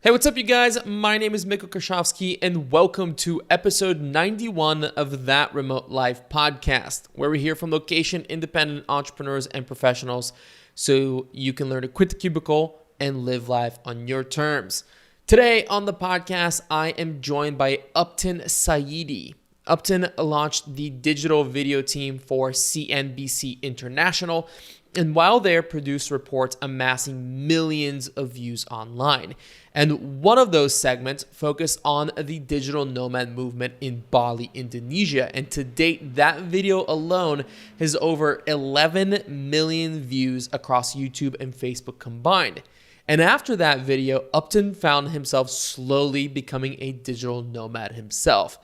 Hey, what's up, you guys? My name is Mitko Karshovski, and welcome to episode 91 of That Remote Life podcast, where we hear from location-independent entrepreneurs and professionals so you can learn to quit the cubicle and live life on your terms. Today on the podcast, I am joined by Uptin Saiidi. Uptin launched the digital video team for CNBC International, and while there, produced reports amassing millions of views online. And one of those segments focused on the digital nomad movement in Bali, Indonesia. And to date, that video alone has over 11 million views across YouTube and Facebook combined. And after that video, Uptin found himself slowly becoming a digital nomad himself.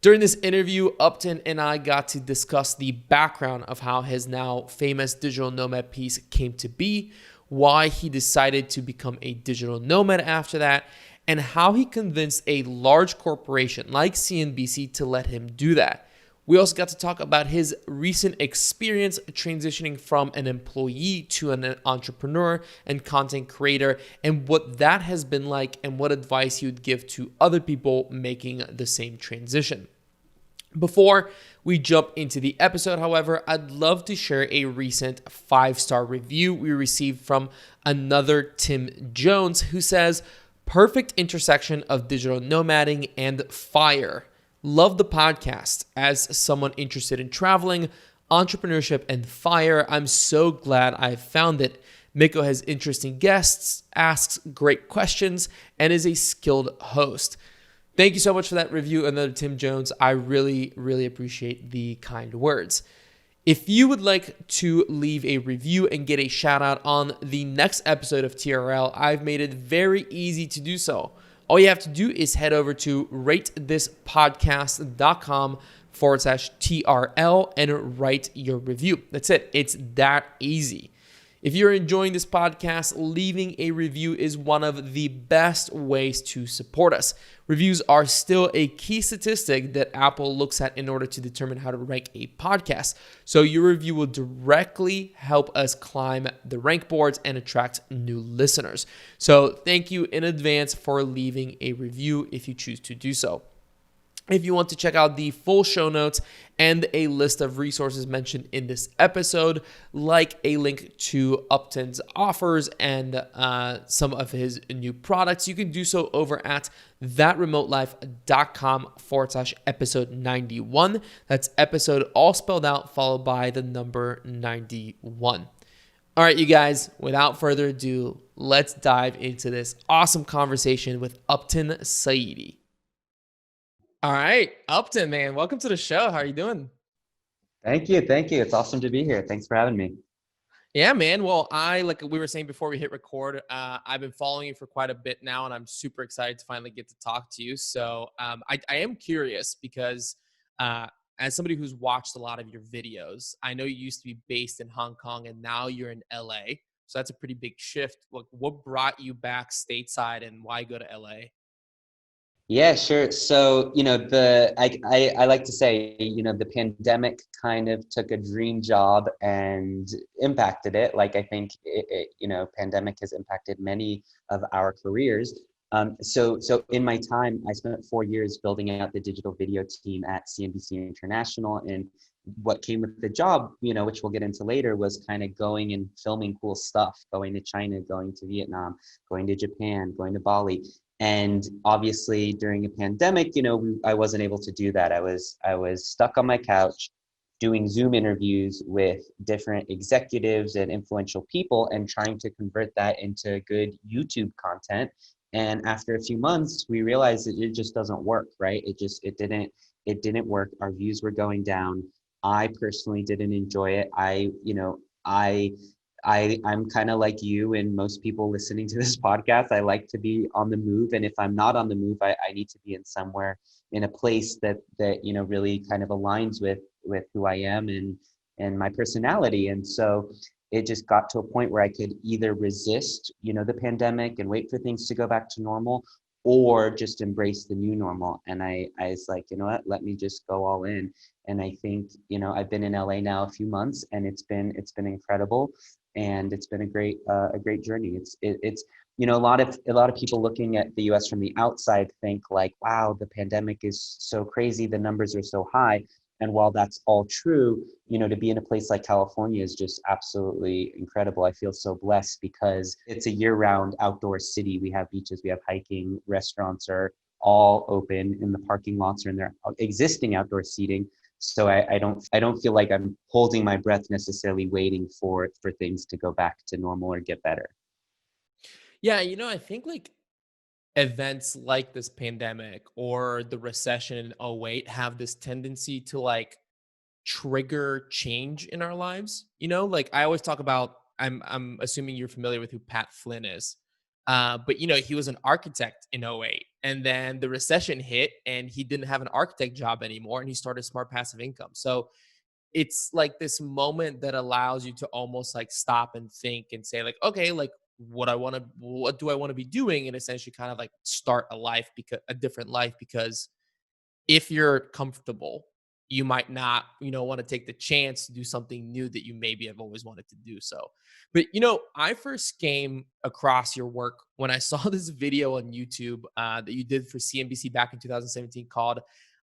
During this interview, Uptin and I got to discuss the background of how his now famous digital nomad piece came to be, why he decided to become a digital nomad after that, and how he convinced a large corporation like CNBC to let him do that. We also got to talk about his recent experience transitioning from an employee to an entrepreneur and content creator, and what that has been like and what advice he would give to other people making the same transition. Before we jump into the episode, however, I'd love to share a recent 5-star review we received from another Tim Jones, who says, "Perfect intersection of digital nomading and fire. Love the podcast. As someone interested in traveling, entrepreneurship, and fire, I'm so glad I found it. Mitko has interesting guests, asks great questions, and is a skilled host." Thank you so much for that review, another Tim Jones. I really, really appreciate the kind words. If you would like to leave a review and get a shout out on the next episode of TRL, I've made it very easy to do so. All you have to do is head over to ratethispodcast.com/TRL and write your review. That's it. It's that easy. If you're enjoying this podcast, leaving a review is one of the best ways to support us. Reviews are still a key statistic that Apple looks at in order to determine how to rank a podcast. So your review will directly help us climb the rank boards and attract new listeners. So thank you in advance for leaving a review if you choose to do so. If you want to check out the full show notes and a list of resources mentioned in this episode, like a link to Upton's offers and some of his new products, you can do so over at thatremotelife.com/episode 91. That's episode all spelled out, followed by the number 91. All right, you guys, without further ado, let's dive into this awesome conversation with Uptin Saiidi. All right, Upton, man, welcome to the show. How are you doing? Thank you. Thank you. It's awesome to be here. Thanks for having me. Yeah, man. Well, like we were saying before we hit record, I've been following you for quite a bit now, and I'm super excited to finally get to talk to you. So I am curious because as somebody who's watched a lot of your videos, I know you used to be based in Hong Kong and now you're in LA. So that's a pretty big shift. What brought you back stateside and why go to LA? Yeah, sure. So, I like to say, the pandemic kind of took a dream job and impacted it. Like I think pandemic has impacted many of our careers. So in my time, I spent 4 years building out the digital video team at CNBC International, and what came with the job, which we'll get into later, was kind of going and filming cool stuff, going to China, going to Vietnam, going to Japan, going to Bali. And obviously during a pandemic, I wasn't able to do that. I was stuck on my couch doing Zoom interviews with different executives and influential people and trying to convert that into good YouTube content. And after a few months, we realized that it just doesn't work, right? It didn't work. Our views were going down. I personally didn't enjoy it. I'm kind of like you and most people listening to this podcast. I like to be on the move. And if I'm not on the move, I need to be in somewhere, in a place that really kind of aligns with who I am and my personality. And so it just got to a point where I could either resist, the pandemic and wait for things to go back to normal, or just embrace the new normal. And I was like, you know what, let me just go all in. And I think, I've been in LA now a few months, and it's been incredible. And it's been a great journey. a lot of people looking at the US from the outside think like, wow, the pandemic is so crazy, the numbers are so high. And while that's all true, to be in a place like California is just absolutely incredible. I feel so blessed because it's a year-round outdoor city. We have beaches, we have hiking, restaurants are all open in the parking lots or in their existing outdoor seating. So I don't feel like I'm holding my breath necessarily waiting for things to go back to normal or get better. Yeah, I think like events like this pandemic or the recession in '08 have this tendency to like trigger change in our lives. Like I always talk about, I'm assuming you're familiar with who Pat Flynn is. But he was an architect in '08, and then the recession hit and he didn't have an architect job anymore and he started Smart Passive Income. So it's like this moment that allows you to almost like stop and think and say like, okay, like what do I want to be doing, and essentially kind of like start a different life, because if you're comfortable, you might not, want to take the chance to do something new that you maybe have always wanted to do. So, but I first came across your work when I saw this video on YouTube that you did for CNBC back in 2017 called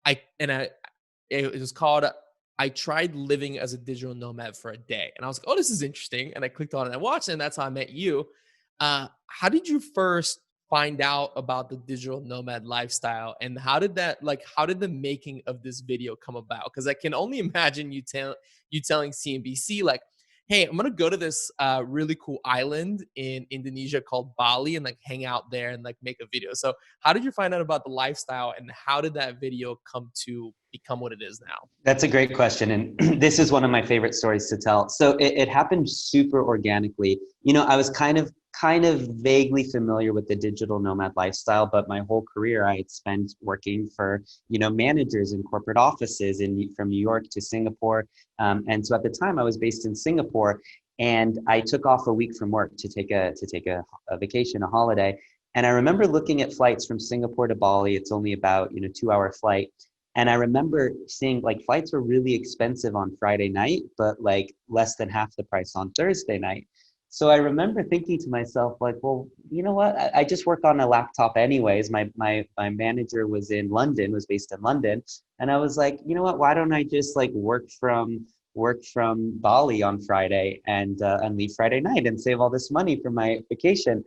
I and I it was called I tried living as a digital nomad for a day. And I was like, oh, this is interesting. And I clicked on it and I watched it, and that's how I met you. How did you first find out about the digital nomad lifestyle, and how did the making of this video come about? Because I can only imagine you telling CNBC like, hey, I'm gonna go to this really cool island in Indonesia called Bali and like hang out there and like make a video. So how did you find out about the lifestyle, and how did that video come to become what it is now? That's a great question. And this is one of my favorite stories to tell. So it happened super organically. I was kind of vaguely familiar with the digital nomad lifestyle, but my whole career I had spent working for, managers in corporate offices from New York to Singapore. And so at the time I was based in Singapore, and I took off a week from work to take a vacation, a holiday. And I remember looking at flights from Singapore to Bali. It's only about, 2-hour flight. And I remember seeing like flights were really expensive on Friday night, but like less than half the price on Thursday night. So I remember thinking to myself, like, well, you know what? I just work on a laptop anyways. My manager was based in London. And I was like, you know what? Why don't I just like work from Bali on Friday and leave Friday night and save all this money for my vacation?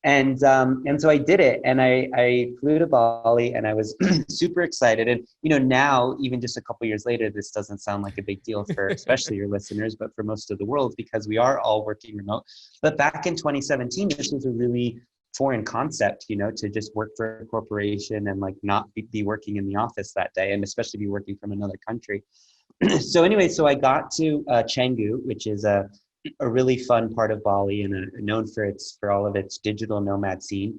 And so I did it, and I flew to Bali, and I was super excited. And now, even just a couple years later, this doesn't sound like a big deal for especially your listeners, but for most of the world, because we are all working remote. But back in 2017, this was a really foreign concept, to just work for a corporation and like not be working in the office that day, and especially be working from another country. So anyway, so I got to Canggu, which is a really fun part of Bali, and known for all of its digital nomad scene.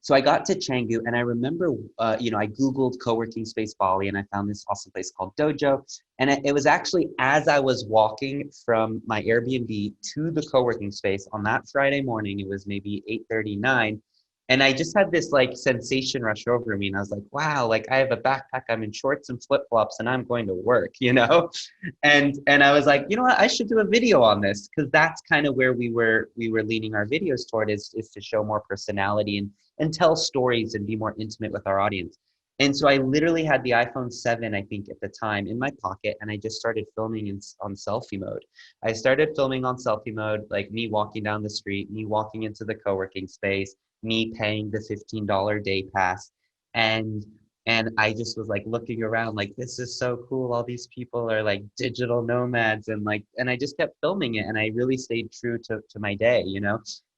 So I got to Canggu, and I remember, I Googled co-working space Bali, and I found this awesome place called Dojo. And it was actually as I was walking from my Airbnb to the co-working space on that Friday morning. It was maybe 8:39. And I just had this like sensation rush over me. And I was like, wow, like I have a backpack, I'm in shorts and flip-flops, and I'm going to work, And I was like, you know what, I should do a video on this, because that's kind of where we were leaning our videos toward, is to show more personality and tell stories and be more intimate with our audience. And so I literally had the iPhone 7, I think at the time, in my pocket, and I just started filming on selfie mode. I started filming on selfie mode, like me walking down the street, me walking into the co-working space, me paying the $15 day pass. And I just was like looking around like, this is so cool. All these people are like digital nomads, and I just kept filming it, and I really stayed true to my day.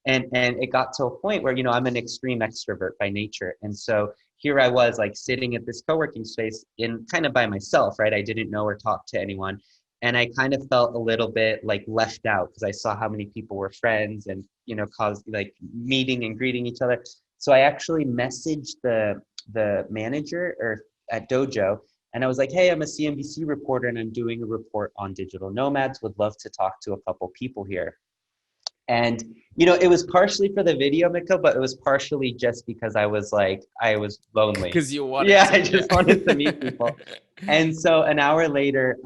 And it got to a point where, I'm an extreme extrovert by nature. And so here I was like sitting at this co-working space in kind of by myself, right? I didn't know or talk to anyone. And I kind of felt a little bit like left out, because I saw how many people were friends and, caused like meeting and greeting each other. So I actually messaged the manager or at Dojo, and I was like, hey, I'm a CNBC reporter, and I'm doing a report on digital nomads. Would love to talk to a couple people here. And You know, it was partially for the video, Mitko, but it was partially just because I was like, I was lonely. Because you wanted Yeah, I to, just wanted to meet people. And so an hour later,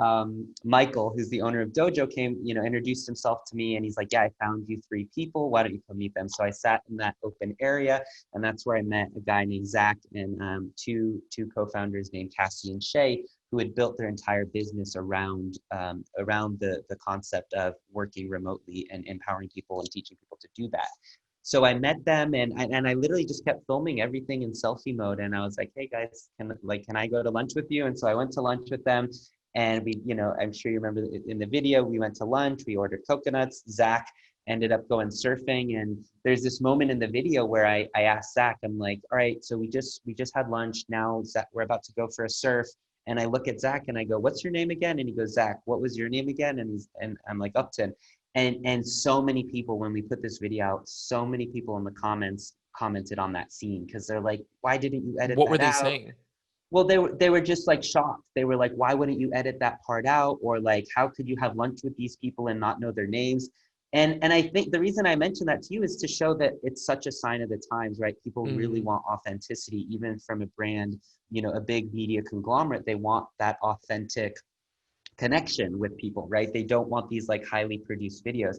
Michael, who's the owner of Dojo, came, you know, introduced himself to me, and he's like, yeah, I found you 3 people. Why don't you come meet them? So I sat in that open area, and that's where I met a guy named Zach and two co-founders named Cassie and Shay, who had built their entire business around the concept of working remotely and empowering people and teaching people to do that. So I met them, and I literally just kept filming everything in selfie mode. And I was like, hey guys, can I go to lunch with you? And so I went to lunch with them, and we, you know, I'm sure you remember in the video, we went to lunch, we ordered coconuts. Zach ended up going surfing. And there's this moment in the video where I asked Zach, I'm like, all right, so we just had lunch. Now Zach, we're about to go for a surf. And I look at Zach and I go, what's your name again? And he goes, Zach, what was your name again? And I'm like, Uptin. And so many people, when we put this video out, so many people in the comments commented on that scene, because they're like, why didn't you edit what were that they out? saying? Well, they were just like shocked. They were like, why wouldn't you edit that part out? Or like, how could you have lunch with these people and not know their names? And I think the reason I mentioned that to you is to show that it's such a sign of the times, right? People really want authenticity, even from a brand, you know, a big media conglomerate. They want that authentic connection with people, right? They don't want these like highly produced videos.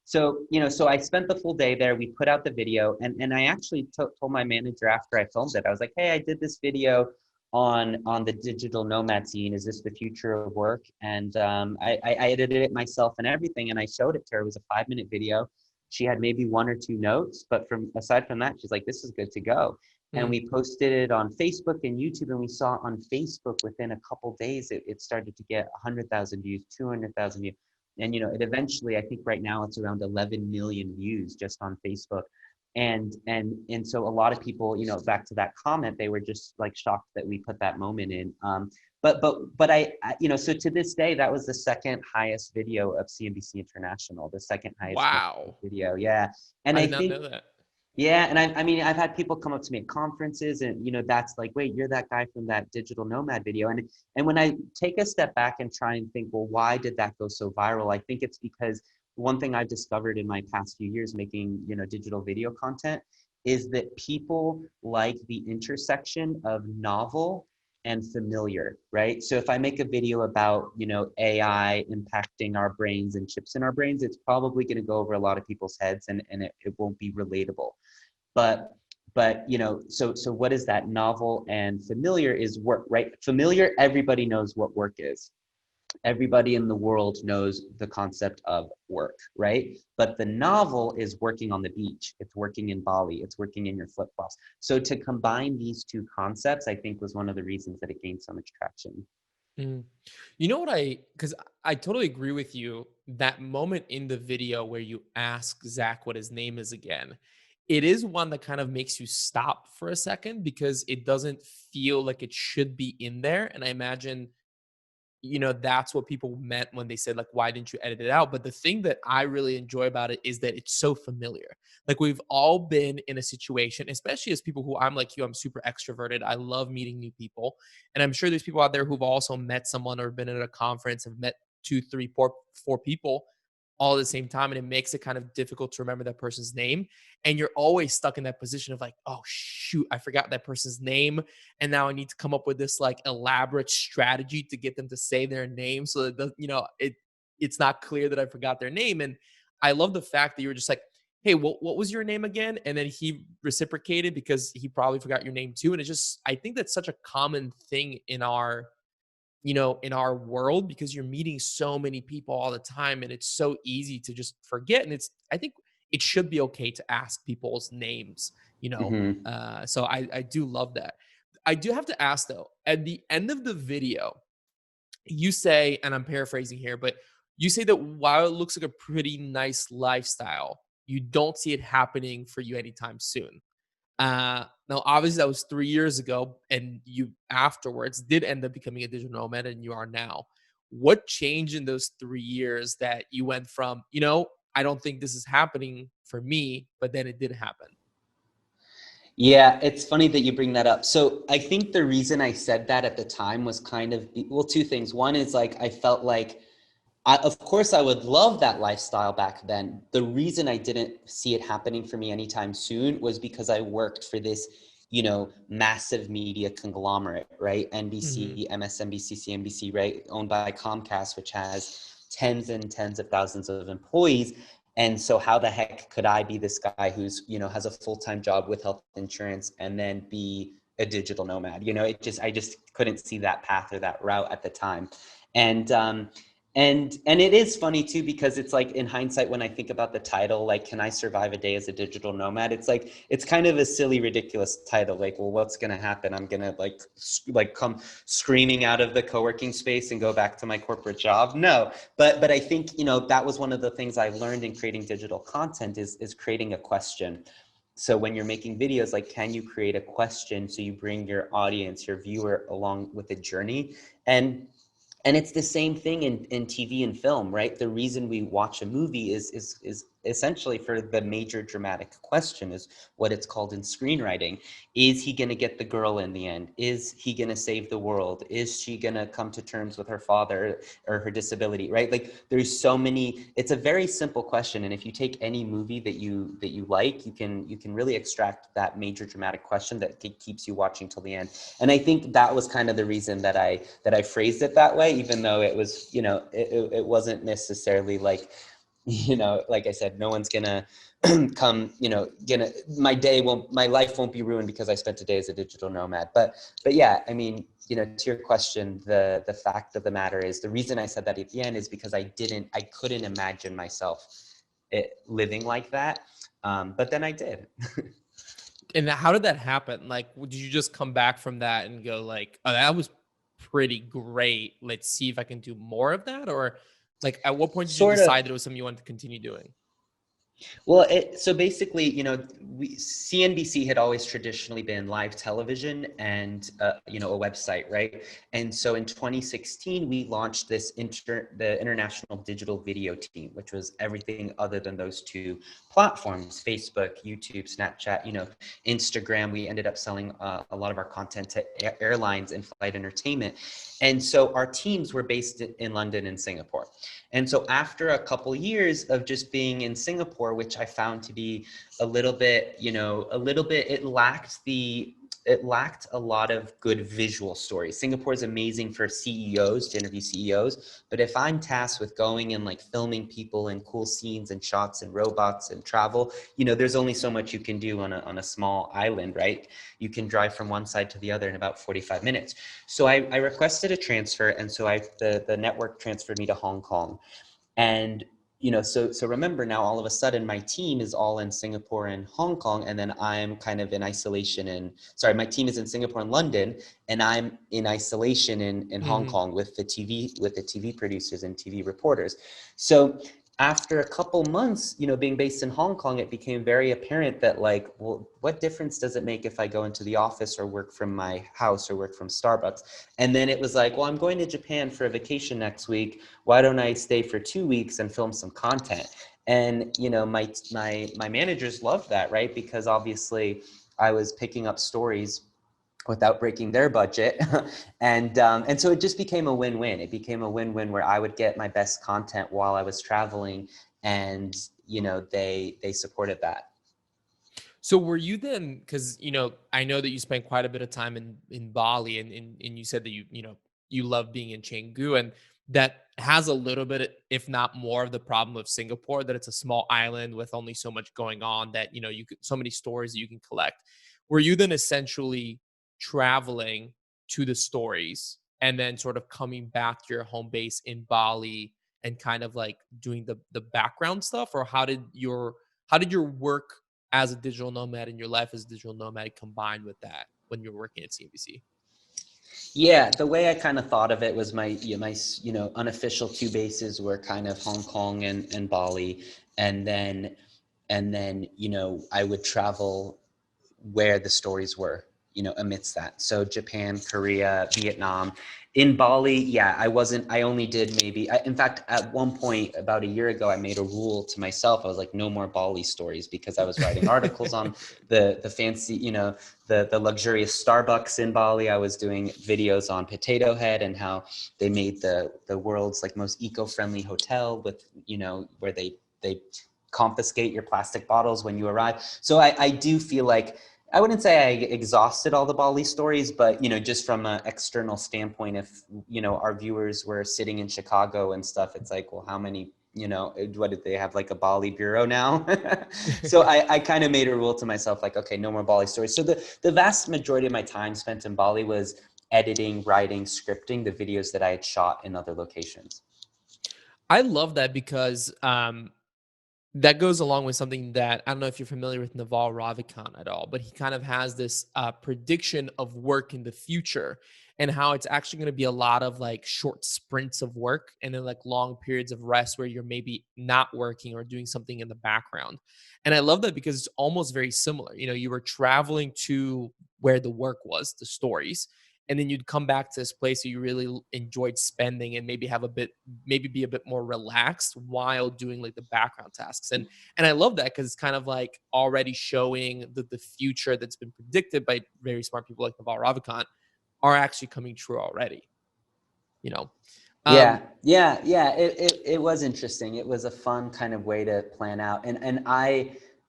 So, you know, so I spent the full day there. We put out the video, and I actually told my manager after I filmed it, I was like, hey, I did this video on the digital nomad scene. Is this the future of work? And I edited it myself and everything, and I showed it to her. It was a 5-minute video. She had maybe 1 or 2 notes, but aside from that, she's like, this is good to go. And we posted it on Facebook and YouTube, and we saw on Facebook within a couple days, it started to get 100,000 views, 200,000 views. And, you know, it eventually, I think right now it's around 11 million views just on Facebook. And so a lot of people, you know, back to that comment, they were just like shocked that we put that moment in. But I, you know, so to this day, that was the second highest video of CNBC International, the second highest Wow. video. Yeah. And I I did not think, know that. yeah, and I mean, I've had people come up to me at conferences, and you know, that's like, wait, you're that guy from that digital nomad video. And when I take a step back and try and think, well, why did that go so viral? I think it's because one thing I've discovered in my past few years making, you know, digital video content is that people like the intersection of novel and familiar, right? So if I make a video about, you know, AI impacting our brains and chips in our brains, it's probably going to go over a lot of people's heads, and it won't be relatable. But you know, so what is that? Novel and familiar is work, right? Familiar, everybody knows what work is. Everybody in the world knows the concept of work, right? But the novel is working on the beach. It's working in Bali. It's working in your flip-flops. So to combine these two concepts, I think was one of the reasons that it gained so much traction. Mm. You know what because I totally agree with you. That moment in the video where you ask Zach what his name is again, it is one that kind of makes you stop for a second because it doesn't feel like it should be in there. And I imagine, you know, that's what people meant when they said, like, why didn't you edit it out? But the thing that I really enjoy about it is that it's so familiar. Like, we've all been in a situation, especially as people who, I'm like you, I'm super extroverted. I love meeting new people. And I'm sure there's people out there who've also met someone or been at a conference, have met two, three, four people all at the same time. And it makes it kind of difficult to remember that person's name. And you're always stuck in that position of like, oh, shoot, I forgot that person's name. And now I need to come up with this like elaborate strategy to get them to say their name so that, you know, it's not clear that I forgot their name. And I love the fact that you were just like, hey, what was your name again? And then he reciprocated because he probably forgot your name too. And it's just, I think that's such a common thing in our, you know, in our world, because you're meeting so many people all the time and it's so easy to just forget. And I think it should be okay to ask people's names, you know. Mm-hmm. So I do love that. I do have to ask though, at the end of the video, you say, and I'm paraphrasing here, but you say that while it looks like a pretty nice lifestyle, you don't see it happening for you anytime soon. Now, obviously, that was 3 years ago, and you afterwards did end up becoming a digital nomad, and you are now. What changed in those 3 years that you went from, you know, I don't think this is happening for me, but then it did happen? Yeah, it's funny that you bring that up. So I think the reason I said that at the time was kind of, well, two things. One is like I felt like Of course, I would love that lifestyle back then. The reason I didn't see it happening for me anytime soon was because I worked for this, massive media conglomerate, right? Mm-hmm. NBC, MSNBC, CNBC, right? Owned by Comcast, which has tens and tens of thousands of employees. And so how the heck could I be this guy who's, has a full-time job with health insurance and then be a digital nomad? I just couldn't see that path or that route at the time. And and it is funny too, because it's like, in hindsight, when I think about the title, like, can I survive a day as a digital nomad? It's like, it's kind of a silly, ridiculous title. Like, well, what's going to happen? I'm going to like come screaming out of the co-working space and go back to my corporate job. No, but I think, that was one of the things I learned in creating digital content is creating a question. So when you're making videos, like, can you create a question so you bring your audience, your viewer, along with the journey? And it's the same thing in TV and film, right? The reason we watch a movie is essentially for the major dramatic question, is what it's called in screenwriting. Is he going to get the girl in the end? Is he going to save the world? Is she going to come to terms with her father or her disability, right? Like, there's so many, it's a very simple question. And if you take any movie that you like, you can really extract that major dramatic question that keeps you watching till the end. And I think that was kind of the reason that I phrased it that way, even though it was, it wasn't necessarily like, like I said, no one's gonna come, my life won't be ruined because I spent a day as a digital nomad. But yeah, I mean, to your question, the fact of the matter is, the reason I said that at the end is because I couldn't imagine myself living like that. But then I did. And how did that happen? Like, did you just come back from that and go like, "Oh, that was pretty great. Let's see if I can do more of that," or like, at what point did you Sort of. decide that it was something you wanted to continue doing? Well, so basically, CNBC had always traditionally been live television and, a website, right? And so in 2016, we launched the International Digital Video Team, which was everything other than those two platforms: Facebook, YouTube, Snapchat, Instagram. We ended up selling a lot of our content to airlines and flight entertainment. And so our teams were based in London and Singapore. And so after a couple years of just being in Singapore, which I found to be a little bit, it lacked a lot of good visual stories. Singapore is amazing for CEOs, to interview CEOs, but if I'm tasked with going and like filming people and cool scenes and shots and robots and travel, there's only so much you can do on a small island, right? You can drive from one side to the other in about 45 minutes. So I requested a transfer, and so the network transferred me to Hong Kong. And so remember, now all of a sudden my team is all in Singapore and Hong Kong, and then I'm kind of in isolation my team is in Singapore and London, and I'm in isolation in Hong Mhm. Kong with the TV producers and TV reporters. So after a couple months, being based in Hong Kong, it became very apparent that, like, well, what difference does it make if I go into the office or work from my house or work from Starbucks? And then it was like, well, I'm going to Japan for a vacation next week. Why don't I stay for 2 weeks and film some content? And my managers loved that, right? Because obviously I was picking up stories without breaking their budget. And so it just became a win-win. It became a win-win where I would get my best content while I was traveling, and they supported that. So were you then, because I know that you spent quite a bit of time in Bali, and you said that you love being in Canggu, and that has a little bit, if not more, of the problem of Singapore, that it's a small island with only so much going on, that you could, so many stories that you can collect. Were you then essentially traveling to the stories and then sort of coming back to your home base in Bali and kind of like doing the background stuff? Or how did your work as a digital nomad and your life as a digital nomad combined with that when you're working at CNBC? Yeah, the way I kind of thought of it was my unofficial two bases were kind of Hong Kong and Bali, and then I would travel where the stories were. amidst that. So Japan, Korea, Vietnam. In Bali, yeah, I only did maybe, in fact, at one point about a year ago, I made a rule to myself. I was like, no more Bali stories, because I was writing articles on the fancy, the luxurious Starbucks in Bali. I was doing videos on Potato Head and how they made the world's like most eco-friendly hotel with, where they confiscate your plastic bottles when you arrive. So I do feel like, I wouldn't say I exhausted all the Bali stories, but, just from an external standpoint, if, our viewers were sitting in Chicago and stuff, it's like, well, how many, what did they have, like a Bali bureau now? So I kind of made a rule to myself, like, okay, no more Bali stories. So the vast majority of my time spent in Bali was editing, writing, scripting the videos that I had shot in other locations. I love that because that goes along with something that I don't know if you're familiar with Naval Ravikant at all, but he kind of has this prediction of work in the future and how it's actually going to be a lot of like short sprints of work and then like long periods of rest where you're maybe not working or doing something in the background. And I love that because it's almost very similar. You were traveling to where the work was, the stories, and then you'd come back to this place that you really enjoyed spending and maybe have a bit, maybe be a bit more relaxed while doing like the background tasks. And I love that because it's kind of like already showing that the future that's been predicted by very smart people like Naval Ravikant are actually coming true already, you know. Yeah, um yeah. It was interesting. It was a fun kind of way to plan out. And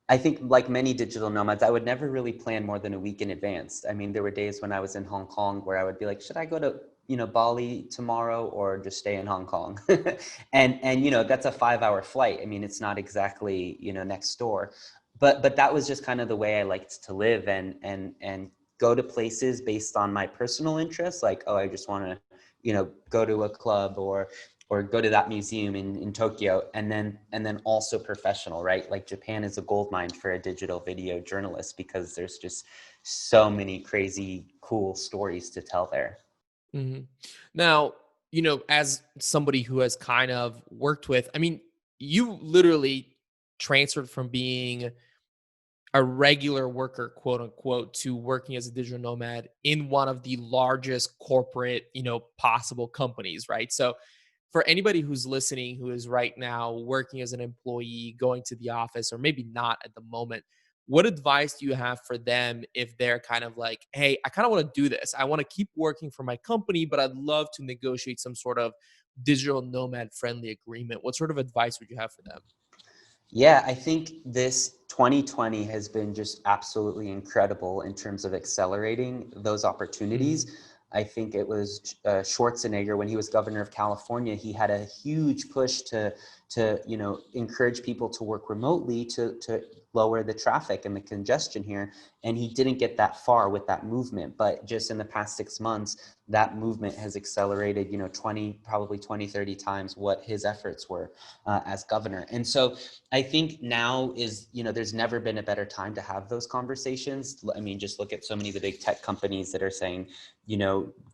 I think, like many digital nomads, I would never really plan more than a week in advance. I mean, there were days when I was in Hong Kong where I would be like, should I go to, Bali tomorrow or just stay in Hong Kong? And that's a 5-hour flight. I mean, it's not exactly, next door. But that was just kind of the way I liked to live, and go to places based on my personal interests. Like, oh, I just want to, go to a club, or go to that museum in Tokyo, and then also professional, right? Like, Japan is a gold mine for a digital video journalist, because there's just so many crazy, cool stories to tell there. mhm. Now, as somebody who has kind of worked with, I mean, you literally transferred from being a regular worker, quote unquote, to working as a digital nomad in one of the largest corporate, possible companies, right? So for anybody who's listening who is right now working as an employee, going to the office, or maybe not at the moment, what advice do you have for them if they're kind of like, hey, I kind of want to do this. I want to keep working for my company, but I'd love to negotiate some sort of digital nomad friendly agreement. What sort of advice would you have for them? Yeah, I think this 2020 has been just absolutely incredible in terms of accelerating those Mhm. opportunities. I think it was Schwarzenegger, when he was governor of California, he had a huge push to encourage people to work remotely, to lower the traffic and the congestion here. And he didn't get that far with that movement, but just in the past 6 months, that movement has accelerated, 20, probably 20, 30 times what his efforts were as governor. And so I think now is, there's never been a better time to have those conversations. I mean, just look at so many of the big tech companies that are saying,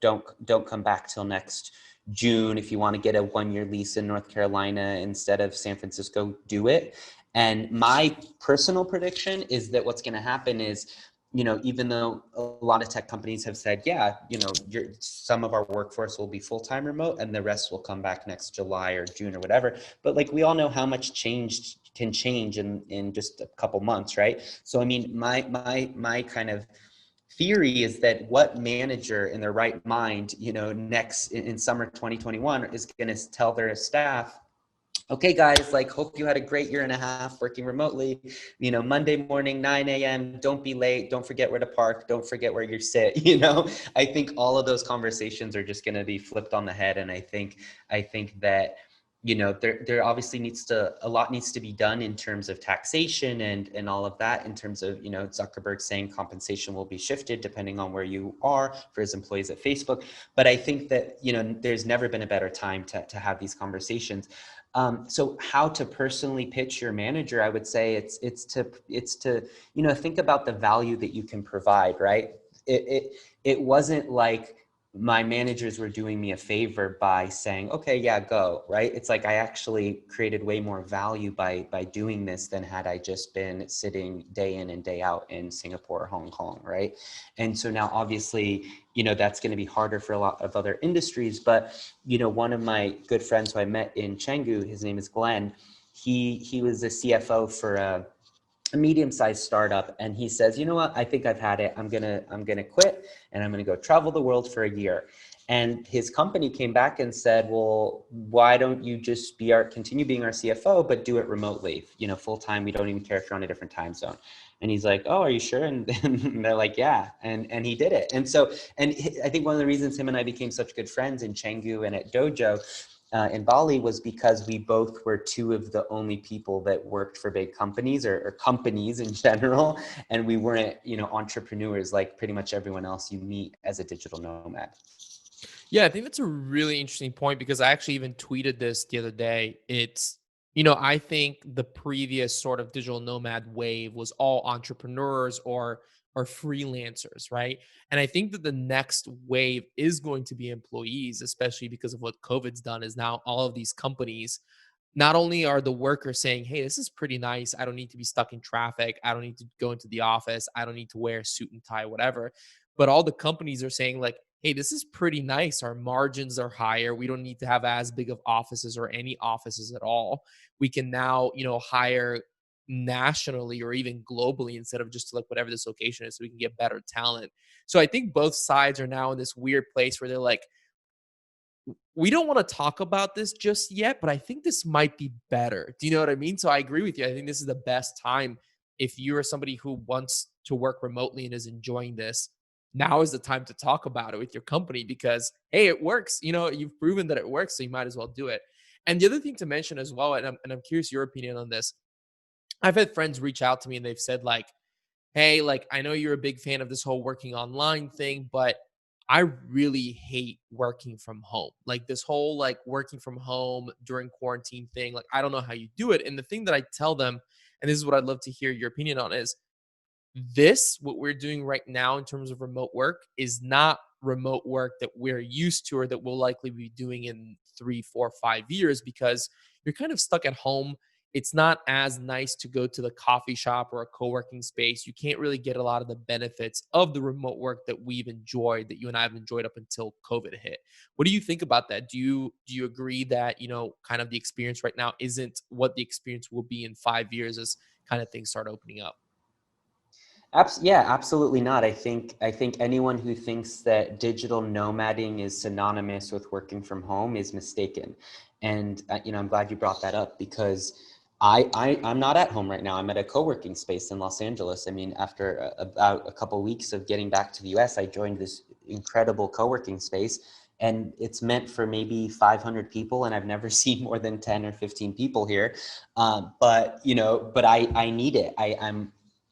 don't come back till next June. If you want to get a 1-year lease in North Carolina instead of San Francisco, do it. And my personal prediction is that what's going to happen is, even though a lot of tech companies have said, yeah, some of our workforce will be full-time remote and the rest will come back next July or June or whatever. But like, we all know how much change can change in just a couple months, right? So, I mean, my kind of theory is that what manager in their right mind, next in summer 2021 is going to tell their staff, okay, guys, like, hope you had a great year and a half working remotely. Monday morning, 9 a.m., don't be late. Don't forget where to park. Don't forget where you sit. I think all of those conversations are just going to be flipped on the head. And I think that, there obviously a lot needs to be done in terms of taxation and all of that, in terms of, Zuckerberg saying compensation will be shifted depending on where you are for his employees at Facebook. But I think that, there's never been a better time to have these conversations. So how to personally pitch your manager? I would say it's to think about the value that you can provide, right? It wasn't like, my managers were doing me a favor by saying, okay, yeah, go, right? It's like I actually created way more value by doing this than had I just been sitting day in and day out in Singapore or Hong Kong, right? And so now obviously, that's going to be harder for a lot of other industries. But, one of my good friends who I met in Canggu, his name is Glenn, he was a CFO for a medium-sized startup, and he says, you know what, I think I've had it. I'm gonna quit, and I'm gonna go travel the world for a year. And his company came back and said, well, why don't you just continue being our CFO, but do it remotely, full time. We don't even care if you're on a different time zone. And he's like, oh, are you sure? And they're like, yeah. And he did it. And so, I think one of the reasons him and I became such good friends in Canggu and at Dojo in Bali was because we both were two of the only people that worked for big companies or companies in general. And we weren't, entrepreneurs like pretty much everyone else you meet as a digital nomad. Yeah, I think that's a really interesting point because I actually even tweeted this the other day. It's, I think the previous sort of digital nomad wave was all entrepreneurs or freelancers, right? And I think that the next wave is going to be employees, especially because of what COVID's done is now all of these companies not only are the workers saying, "Hey, this is pretty nice. I don't need to be stuck in traffic. I don't need to go into the office. I don't need to wear a suit and tie, whatever." But all the companies are saying like, "Hey, this is pretty nice. Our margins are higher. We don't need to have as big of offices or any offices at all. We can now, hire nationally or even globally instead of just like whatever this location is so we can get better talent." So I think both sides are now in this weird place where they're like, we don't want to talk about this just yet, but I think this might be better. Do you know what I mean? So I agree with you. I think this is the best time if you are somebody who wants to work remotely and is enjoying this. Now is the time to talk about it with your company because hey, it works. You've proven that it works, so you might as well do it. And the other thing to mention as well, and I'm curious your opinion on this. I've had friends reach out to me and they've said like, hey, like, I know you're a big fan of this whole working online thing, but I really hate working from home. Like this whole like working from home during quarantine thing. Like, I don't know how you do it. And the thing that I tell them, and this is what I'd love to hear your opinion on, is what we're doing right now in terms of remote work is not remote work that we're used to or that we'll likely be doing in 3, 4, 5 years because you're kind of stuck at home. It's not as nice to go to the coffee shop or a co-working space. You can't really get a lot of the benefits of the remote work that we've enjoyed, that you and I have enjoyed up until COVID hit. What do you think about that? Do you agree that, kind of the experience right now isn't what the experience will be in 5 years as kind of things start opening up? Yeah, absolutely not. I think anyone who thinks that digital nomading is synonymous with working from home is mistaken. And I'm glad you brought that up because I'm not at home right now. I'm at a co-working space in Los Angeles. I mean, after about a couple of weeks of getting back to the US, I joined this incredible co-working space, and it's meant for maybe 500 people, and I've never seen more than 10 or 15 people here. But I need it.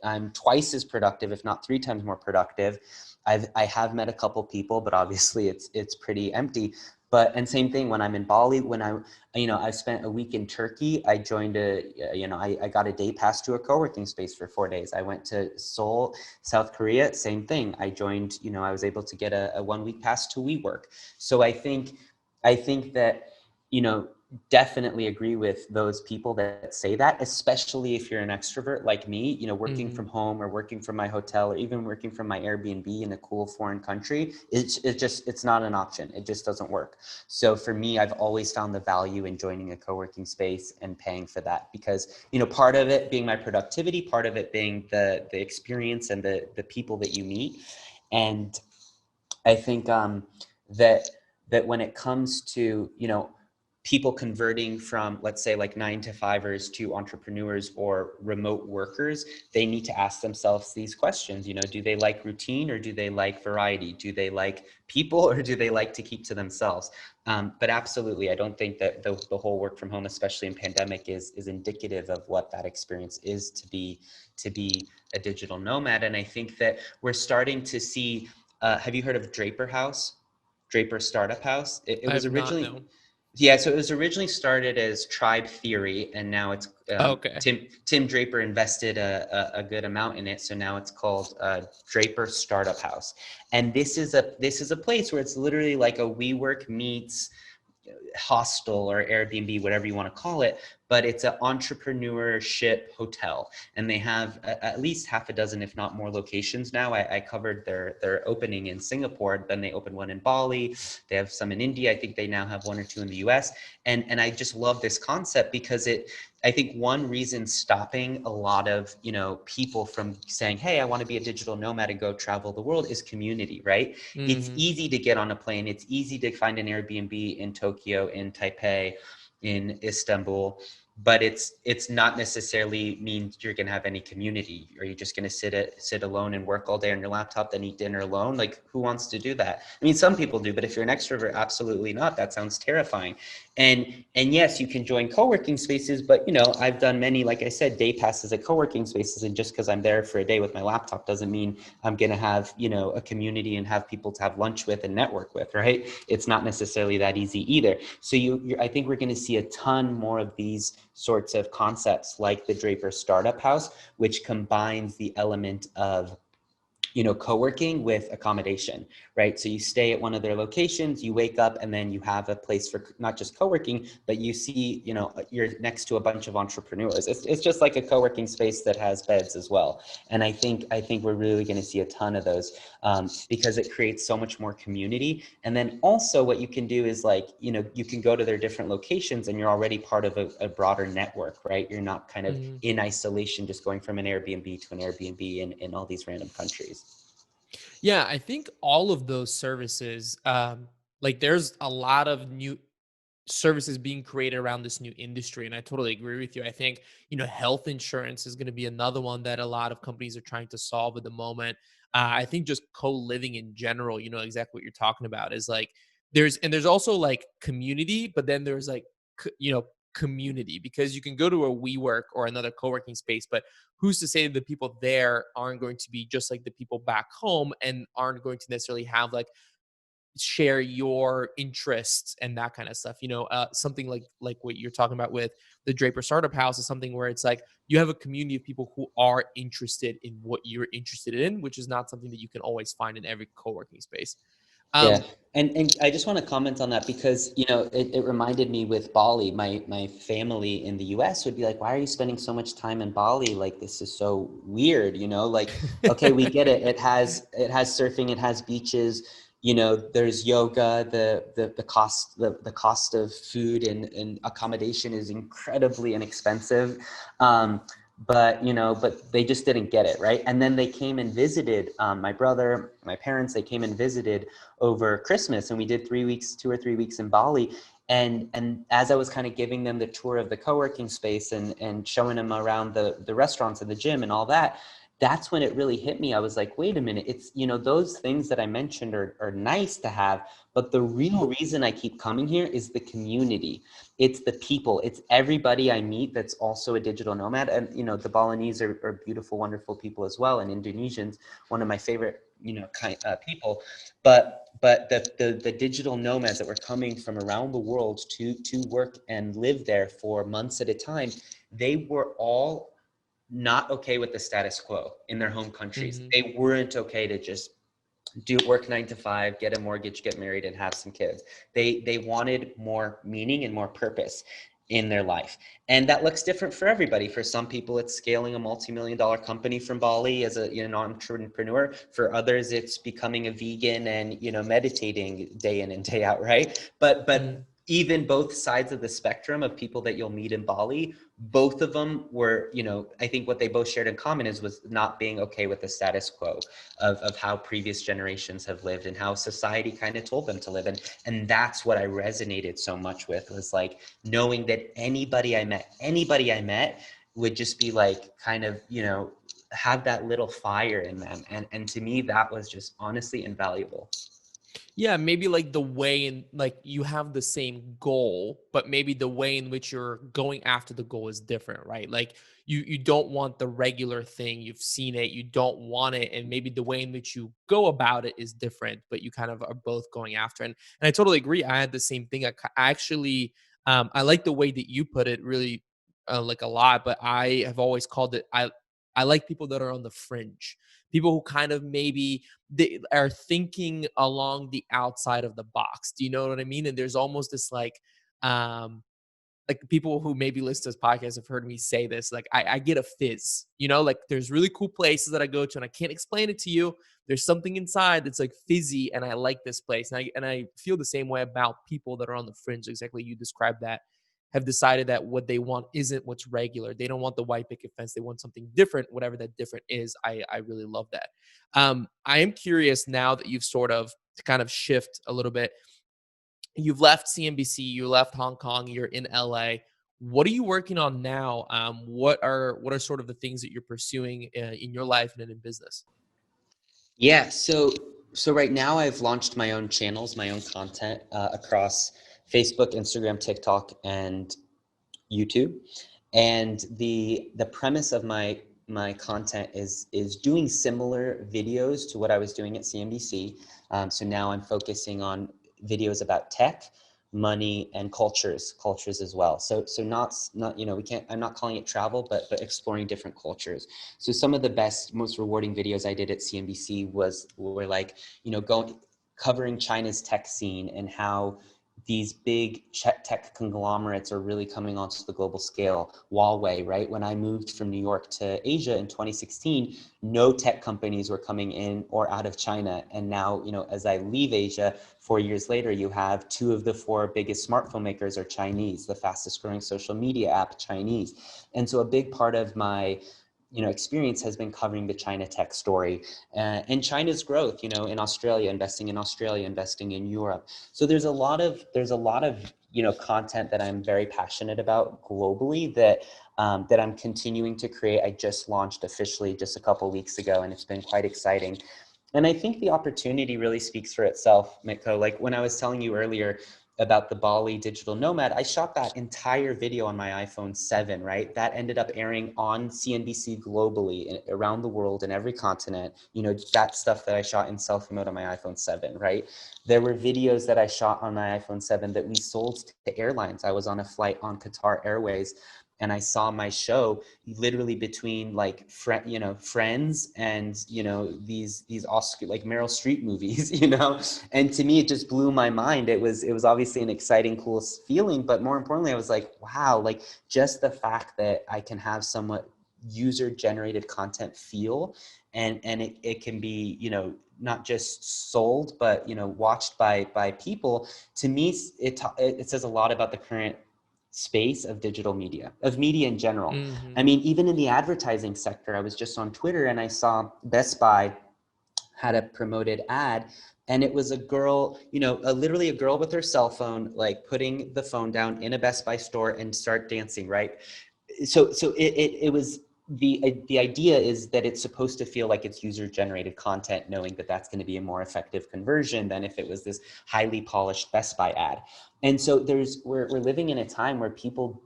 I'm twice as productive, if not 3 times more productive. I have met a couple people, but obviously it's pretty empty. And same thing when I'm in Bali, when I've spent a week in Turkey. I joined I got a day pass to a co-working space for 4 days. I went to Seoul, South Korea, same thing. I joined, I was able to get a 1 week pass to WeWork. So I think that, you know, definitely agree with those people that say that, especially if you're an extrovert like me, working Mhm. from home or working from my hotel or even working from my Airbnb in a cool foreign country. It's not an option. It just doesn't work. So for me, I've always found the value in joining a co-working space and paying for that because, part of it being my productivity, part of it being the experience and the people that you meet. And I think that when it comes to people converting from, let's say, like 9 to 5ers to entrepreneurs or remote workers, they need to ask themselves these questions. Do they like routine or do they like variety? Do they like people or do they like to keep to themselves? But absolutely, I don't think that the whole work from home, especially in pandemic, is indicative of what that experience is to be a digital nomad. And I think that we're starting to see. Have you heard of Draper House? Draper Startup House. It I was have not originally known. Yeah, so it was originally started as Tribe Theory, and now it's Okay. Tim Draper invested a good amount in it, so now it's called Draper Startup House. And this is a place where it's literally like a WeWork meets hostel or Airbnb, whatever you want to call it, but it's an entrepreneurship hotel, and they have at least half a dozen, if not more, locations now. I covered their opening in Singapore, then they opened one in Bali. They have some in India. I think they now have one or two in the U.S. And I just love this concept because I think one reason stopping a lot of people from saying, "Hey, I want to be a digital nomad and go travel the world," is community, right? It's Mm-hmm. easy to get on a plane. It's easy to find an Airbnb in Tokyo, in Taipei, in Istanbul, but it's not necessarily means you're going to have any community. Are you just going to sit alone and work all day on your laptop, then eat dinner alone? Like, who wants to do that? I mean, some people do, but if you're an extrovert, absolutely not. That sounds terrifying. And yes, you can join co-working spaces, but I've done many, like I said, day passes at co-working spaces, and just because I'm there for a day with my laptop doesn't mean I'm going to have a community and have people to have lunch with and network with, right? It's not necessarily that easy either. So I think we're going to see a ton more of these sorts of concepts, like the Draper Startup House, which combines the element of co-working with accommodation, right? So you stay at one of their locations, you wake up, and then you have a place for not just co-working, but you see, you're next to a bunch of entrepreneurs. It's just like a co-working space that has beds as well. And I think we're really going to see a ton of those because it creates so much more community. And then also what you can do is you can go to their different locations and you're already part of a broader network, right? You're not kind of Mm-hmm. in isolation, just going from an Airbnb to an Airbnb in all these random countries. Yeah, I think all of those services, like there's a lot of new services being created around this new industry. And I totally agree with you. I think, health insurance is going to be another one that a lot of companies are trying to solve at the moment. I think just co-living in general, exactly what you're talking about is like there's also like community, but then there's like, community because you can go to a WeWork or another co-working space, but who's to say the people there aren't going to be just like the people back home and aren't going to necessarily have like share your interests and that kind of stuff. Something like what you're talking about with the Draper Startup House is something where it's like you have a community of people who are interested in what you're interested in, which is not something that you can always find in every co-working space. Yeah. Um, And I just want to comment on that because, it reminded me with Bali, my family in the US would be like, why are you spending so much time in Bali? Like, this is so weird, like, okay, we get it. It has surfing, it has beaches, there's yoga, the cost of food and accommodation is incredibly inexpensive. But they just didn't get it, right? And then they came and visited my brother, my parents, they came and visited over Christmas, and we did 3 weeks, 2 or 3 weeks in Bali. And as I was kind of giving them the tour of the co-working space and showing them around the restaurants and the gym and all that, that's when it really hit me. I was like, wait a minute, it's, those things that I mentioned are nice to have, but the real reason I keep coming here is the community. It's the people. It's everybody I meet that's also a digital nomad. And, the Balinese are beautiful, wonderful people as well. And Indonesians, one of my favorite, people. But the digital nomads that were coming from around the world to work and live there for months at a time, they were all not okay with the status quo in their home countries. mhm. They weren't okay to just do work 9 to 5, get a mortgage, get married, and have some kids. They wanted more meaning and more purpose in their life. And that looks different for everybody. For some people, it's scaling a multi-million-dollar company from Bali as an entrepreneur. For others, it's becoming a vegan and meditating day in and day out, right? But Mhm. even both sides of the spectrum of people that you'll meet in Bali, both of them were, I think what they both shared in common was not being okay with the status quo of how previous generations have lived and how society kind of told them to live. And that's what I resonated so much with, was like knowing that anybody I met would just be like kind of, have that little fire in them. And to me, that was just honestly invaluable. Yeah, maybe like the way in like you have the same goal, but maybe the way in which you're going after the goal is different, right? Like you don't want the regular thing, you've seen it, you don't want it, and maybe the way in which you go about it is different, but you kind of are both going after. And I totally agree. I had the same thing. I actually I like the way that you put it really like a lot, but I have always called it I like people that are on the fringe. People who kind of maybe they are thinking along the outside of the box. Do you know what I mean? And there's almost this um, like people who maybe listen to this podcast have heard me say this. Like I get a fizz, like there's really cool places that I go to and I can't explain it to you. There's something inside that's like fizzy, and I like this place. And I feel the same way about people that are on the fringe. Exactly, you described that. Have decided that what they want isn't what's regular. They don't want the white picket fence. They want something different, whatever that different is. I really love that. I am curious now that you've sort of to kind of shift a little bit. You've left CNBC, you left Hong Kong, you're in LA. What are you working on now? What are sort of the things that you're pursuing in your life and in business? Yeah, so right now I've launched my own channels, my own content across Facebook, Instagram, TikTok, and YouTube. And the premise of my content is doing similar videos to what I was doing at CNBC. So now I'm focusing on videos about tech, money, and cultures as well. So not we can't. I'm not calling it travel, but exploring different cultures. So some of the best, most rewarding videos I did at CNBC were like going covering China's tech scene and how these big tech conglomerates are really coming onto the global scale. Huawei, right? When I moved from New York to Asia in 2016, no tech companies were coming in or out of China. And now, as I leave Asia, 4 years later, you have two of the four biggest smartphone makers are Chinese, the fastest growing social media app, Chinese. And so a big part of my experience has been covering the China tech story and China's growth, in Australia, investing in Europe. So there's a lot of content that I'm very passionate about globally that I'm continuing to create. I just launched officially just a couple weeks ago, and it's been quite exciting. And I think the opportunity really speaks for itself, Mitko. Like when I was telling you earlier about the Bali digital nomad, I shot that entire video on my iPhone 7, right? That ended up airing on CNBC globally around the world in every continent. That stuff that I shot in selfie mode on my iPhone 7, right? There were videos that I shot on my iPhone 7 that we sold to airlines. I was on a flight on Qatar Airways and I saw my show literally between like friends and these Oscar like Meryl Streep movies, and to me it just blew my mind. It was obviously an exciting, cool feeling, but more importantly I was like, wow, like just the fact that I can have somewhat user generated content feel and it can be not just sold but watched by people. To me it says a lot about the current space of digital media, of media in general. I Hmm. mean, even in the advertising sector, I was just on Twitter and I saw Best Buy had a promoted ad, and it was a girl, literally a girl with her cell phone, like putting the phone down in a Best Buy store and start dancing, right? So it was the idea is that it's supposed to feel like it's user generated content, knowing that that's going to be a more effective conversion than if it was this highly polished Best Buy ad. And so we're living in a time where people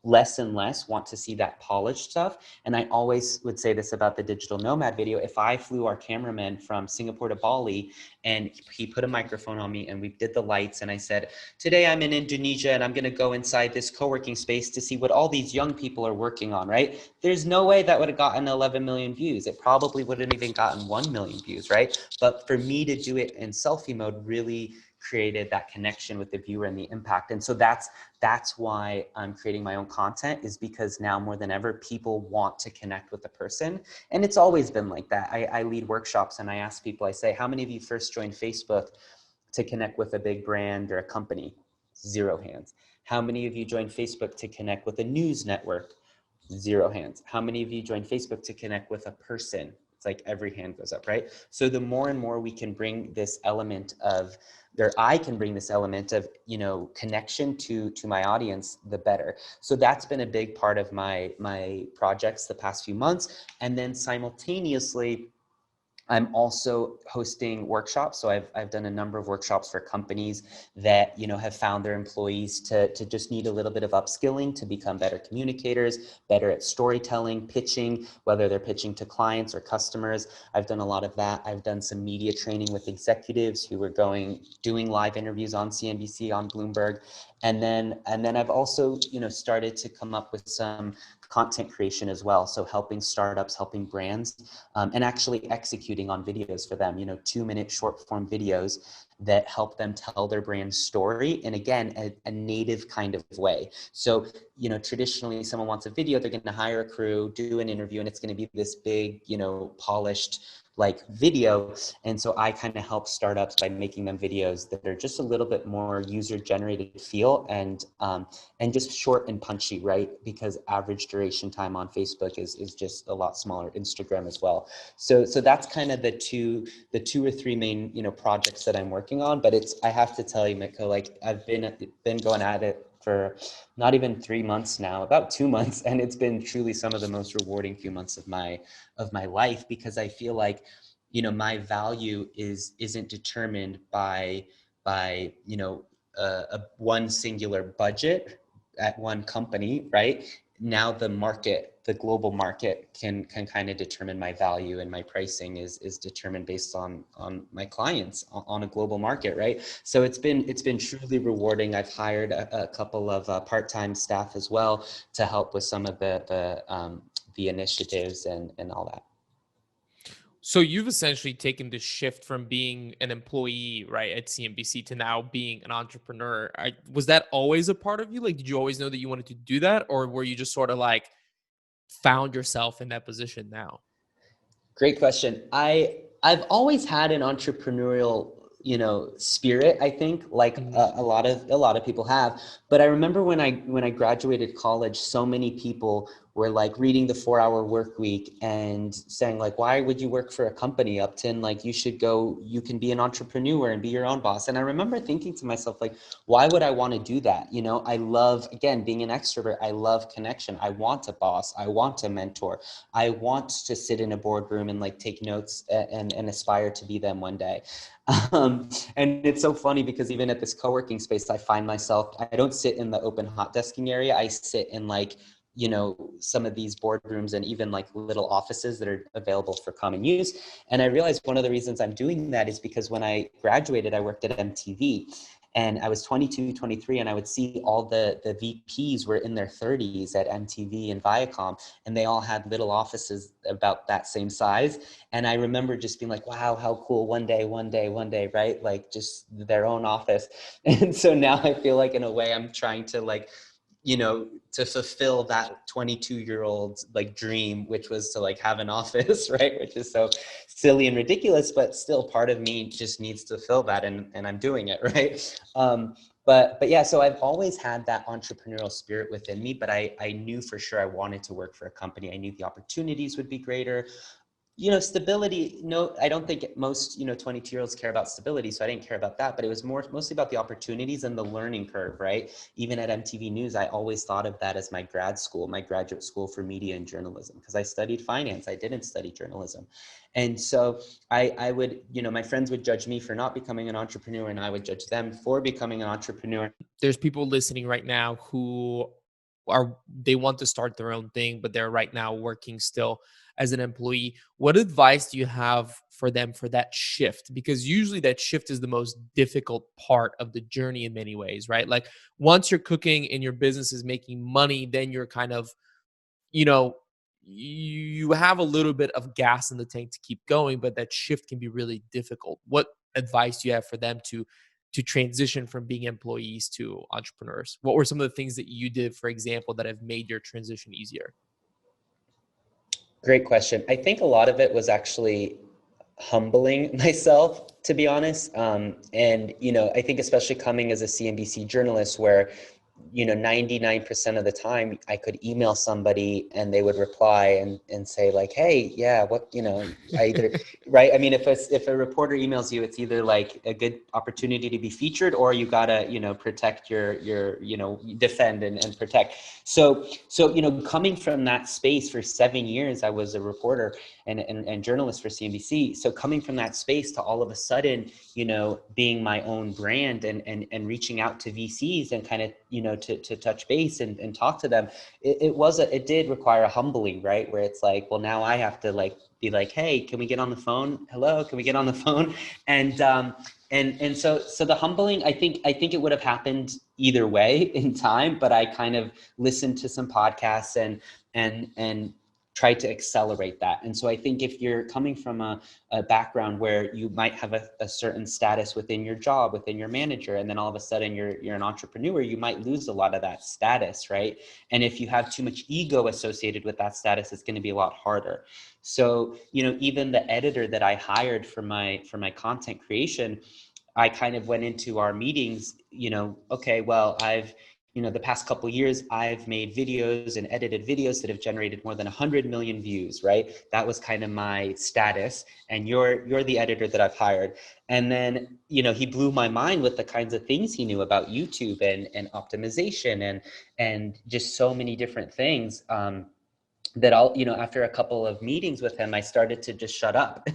less and less want to see that polished stuff. And I always would say this about the digital nomad video. If I flew our cameraman from Singapore to Bali and he put a microphone on me and we did the lights and I said, today I'm in Indonesia and I'm going to go inside this co-working space to see what all these young people are working on, right? There's no way that would have gotten 11 million views. It probably wouldn't even gotten 1 million views, right? But for me to do it in selfie mode really created that connection with the viewer and the impact. And so that's why I'm creating my own content, is because now more than ever, people want to connect with the person. And it's always been like that. I lead workshops and I ask people, I say, how many of you first joined Facebook to connect with a big brand or a company? 0 hands. How many of you joined Facebook to connect with a news network? 0 hands. How many of you joined Facebook to connect with a person? It's like every hand goes up, right? So the more and more we can bring this element of, or I can bring this element of, connection to my audience, the better. So that's been a big part of my projects the past few months. And then simultaneously, I'm also hosting workshops. So I've done a number of workshops for companies that, you know, have found their employees to just need a little bit of upskilling to become better communicators, better at storytelling, pitching, whether they're pitching to clients or customers. I've done a lot of that. I've done some media training with executives who were doing live interviews on CNBC, on Bloomberg. And then I've also, you know, started to come up with some content creation as well. So helping startups, helping brands, and actually executing on videos for them, you know, 2-minute short form videos that help them tell their brand story. And again, a native kind of way. So, you know, traditionally someone wants a video, they're going to hire a crew, do an interview, and it's going to be this big, you know, polished like video. And so I kind of help startups by making them videos that are just a little bit more user generated feel and just short and punchy, right? Because average duration time on Facebook is just a lot smaller, Instagram as well. So that's kind of the two or three main, you know, projects that I'm working on. But I have to tell you, Mitko, like I've been going at it for not even 3 months now, about 2 months, and it's been truly some of the most rewarding few months of my life, because I feel like, you know, my value isn't determined by you know, a one singular budget at one company, right? Now the global market can kind of determine my value, and my pricing is determined based on my clients on a global market, right? So it's been truly rewarding. I've hired a couple of part-time staff as well to help with some of the initiatives and all that. So you've essentially taken the shift from being an employee, right, at CNBC to now being an entrepreneur. Was that always a part of you? Like, did you always know that you wanted to do that, or were you just sort of like found yourself in that position now? Great question. I've always had an entrepreneurial, you know, spirit, I think, like Mhm. a lot of people have. But I remember when I graduated college, so many people were like reading the 4 Hour Work Week and saying like, why would you work for a company, Upton? Like you can be an entrepreneur and be your own boss. And I remember thinking to myself, like, why would I want to do that? You know, I love, again, being an extrovert. I love connection. I want a boss. I want a mentor. I want to sit in a boardroom and like take notes and aspire to be them one day. And it's so funny because even at this co-working space, I find myself, I don't sit in the open hot desking area. I sit in like, you know, some of these boardrooms and even like little offices that are available for common use. And I realized one of the reasons I'm doing that is because when I graduated, I worked at MTV. And I was 22, 23, and I would see all the VPs were in their 30s at MTV and Viacom, and they all had little offices about that same size. And I remember just being like, wow, how cool, one day, right? Like just their own office. And so now I feel like in a way I'm trying to like, you know, to fulfill that 22-year-old like dream, which was to like have an office, right? Which is so silly and ridiculous, but still part of me just needs to fill that, and I'm doing it, right? But yeah, so I've always had that entrepreneurial spirit within me, but I knew for sure I wanted to work for a company. I knew the opportunities would be greater. You know, stability, no, I don't think most, you know, 22-year-olds care about stability. So I didn't care about that, but it was mostly about the opportunities and the learning curve, right? Even at MTV News, I always thought of that as my graduate school for media and journalism, because I studied finance. I didn't study journalism. And so I would, you know, my friends would judge me for not becoming an entrepreneur, and I would judge them for becoming an entrepreneur. There's people listening right now who they want to start their own thing, but they're right now working still as an employee. What advice do you have for them for that shift? Because usually that shift is the most difficult part of the journey in many ways, right? Like once you're cooking and your business is making money, then you're kind of, you know, you have a little bit of gas in the tank to keep going, but that shift can be really difficult. What advice do you have for them to transition from being employees to entrepreneurs? What were some of the things that you did, for example, that have made your transition easier? Great question. I think a lot of it was actually humbling myself, to be honest. And, you know, I think especially coming as a CNBC journalist where, you know, 99% of the time I could email somebody and they would reply and say like, hey, yeah, what, you know, I either, right. I mean, if a reporter emails you, it's either like a good opportunity to be featured, or you gotta, you know, protect your, you know, defend and protect. So, you know, coming from that space for 7 years, I was a reporter. and journalist for CNBC. So coming from that space to all of a sudden, you know, being my own brand and reaching out to VCs and kind of, you know, to touch base and talk to them, it did require a humbling, right? Where it's like, well, now I have to like be like, hey, can we get on the phone? Hello, can we get on the phone? And so the humbling, I think it would have happened either way in time, but I kind of listened to some podcasts and try to accelerate that. And so I think if you're coming from a background where you might have a certain status within your job, within your manager, and then all of a sudden you're an entrepreneur, you might lose a lot of that status, right? And if you have too much ego associated with that status, it's going to be a lot harder. So, you know, even the editor that I hired for my content creation, I kind of went into our meetings, you know, okay, well, you know, the past couple of years, I've made videos and edited videos that have generated more than 100 million views, right? That was kind of my status. And you're the editor that I've hired. And then, you know, he blew my mind with the kinds of things he knew about YouTube and optimization and just so many different things. That I'll, you know, after a couple of meetings with him, I started to just shut up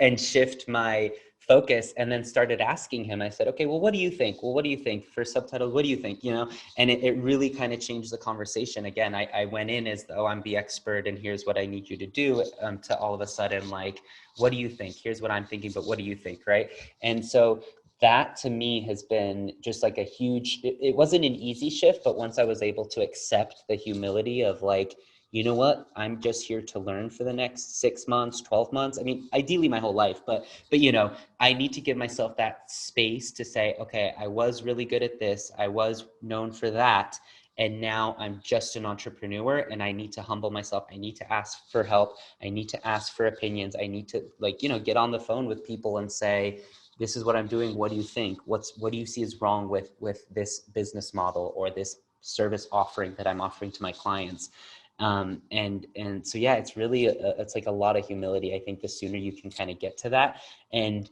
and shift my focus, and then started asking him. I said, okay, well, what do you think? Well, what do you think for subtitles? What do you think? You know, and it really kind of changed the conversation. Again, I went in as though I'm the expert and here's what I need you to do, to all of a sudden, like, what do you think? Here's what I'm thinking, but what do you think, right? And so that to me has been just like a huge, it wasn't an easy shift, but once I was able to accept the humility of like, you know what, I'm just here to learn for the next 6 months, 12 months. I mean, ideally my whole life, but you know, I need to give myself that space to say, okay, I was really good at this. I was known for that. And now I'm just an entrepreneur and I need to humble myself. I need to ask for help. I need to ask for opinions. I need to, like, you know, get on the phone with people and say, this is what I'm doing. What do you think? What do you see is wrong with this business model or this service offering that I'm offering to my clients? And so, yeah, it's really, it's like a lot of humility. I think the sooner you can kind of get to that, and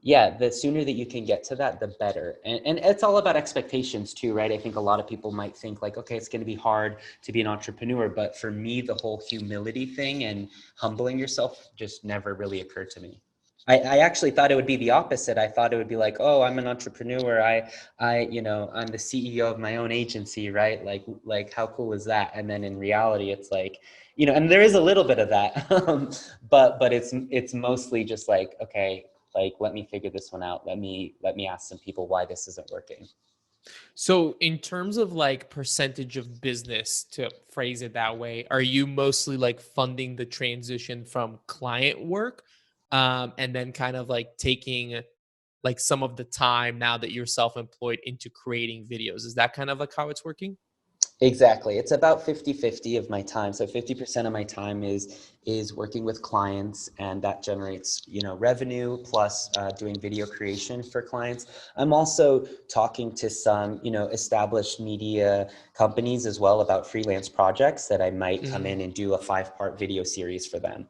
yeah, the sooner that you can get to that, the better. And it's all about expectations too, right? I think a lot of people might think like, okay, it's going to be hard to be an entrepreneur. But for me, the whole humility thing and humbling yourself just never really occurred to me. I actually thought it would be the opposite. I thought it would be like, oh, I'm an entrepreneur. You know, I'm the CEO of my own agency, right? Like how cool is that? And then in reality, it's like, you know, and there is a little bit of that, but it's mostly just like, okay, like, let me figure this one out. Let me ask some people why this isn't working. So, in terms of like percentage of business, to phrase it that way, are you mostly like funding the transition from client work, and then kind of like taking like some of the time now that you're self-employed into creating videos? Is that kind of like how it's working? Exactly. It's about 50-50 of my time. So 50% of my time is working with clients, and that generates, you know, revenue plus doing video creation for clients. I'm also talking to some, you know, established media companies as well about freelance projects that I might come in and do a 5-part video series for them.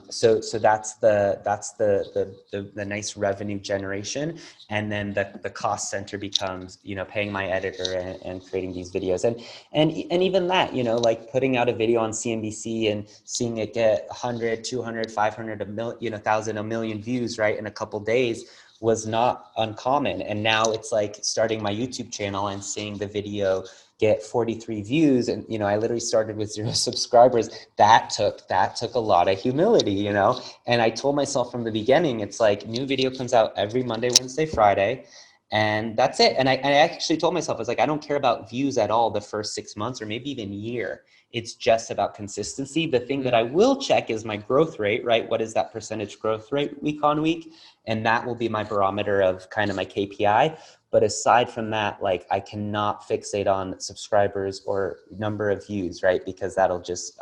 So that's the nice revenue generation. And then the cost center becomes, you know, paying my editor and creating these videos. And even that, you know, like putting out a video on CNBC and seeing it get 100, 200, 500, a million, you know, 1,000, a million views, right, in a couple days was not uncommon. And now it's like starting my YouTube channel and seeing the video get 43 views. And, you know, I literally started with 0 subscribers. That took a lot of humility, you know? And I told myself from the beginning, it's like new video comes out every Monday, Wednesday, Friday. And that's it. And I actually told myself, I was like, I don't care about views at all the first 6 months or maybe even year. It's just about consistency. The thing that I will check is my growth rate, right? What is that percentage growth rate week on week? And that will be my barometer of kind of my KPI. But aside from that, like, I cannot fixate on subscribers or number of views, right? Because I'll just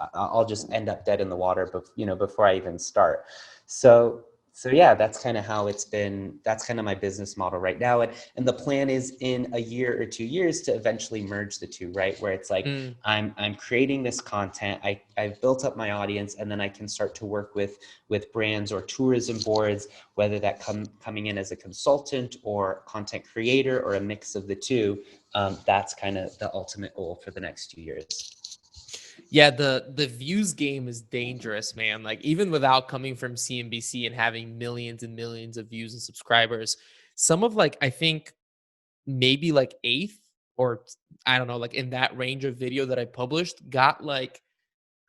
end up dead in the water, you know, before I even start. So yeah, that's kind of how it's been. That's kind of my business model right now. And the plan is in a year or 2 years to eventually merge the two, right? Where it's like, Mm. I'm creating this content. I've built up my audience, and then I can start to work with brands or tourism boards, whether that coming in as a consultant or content creator or a mix of the two. That's kind of the ultimate goal for the next 2 years. Yeah, the views game is dangerous, man. Like even without coming from CNBC and having millions and millions of views and subscribers, some of like I think maybe like eighth or I don't know, like in that range of video that I published got like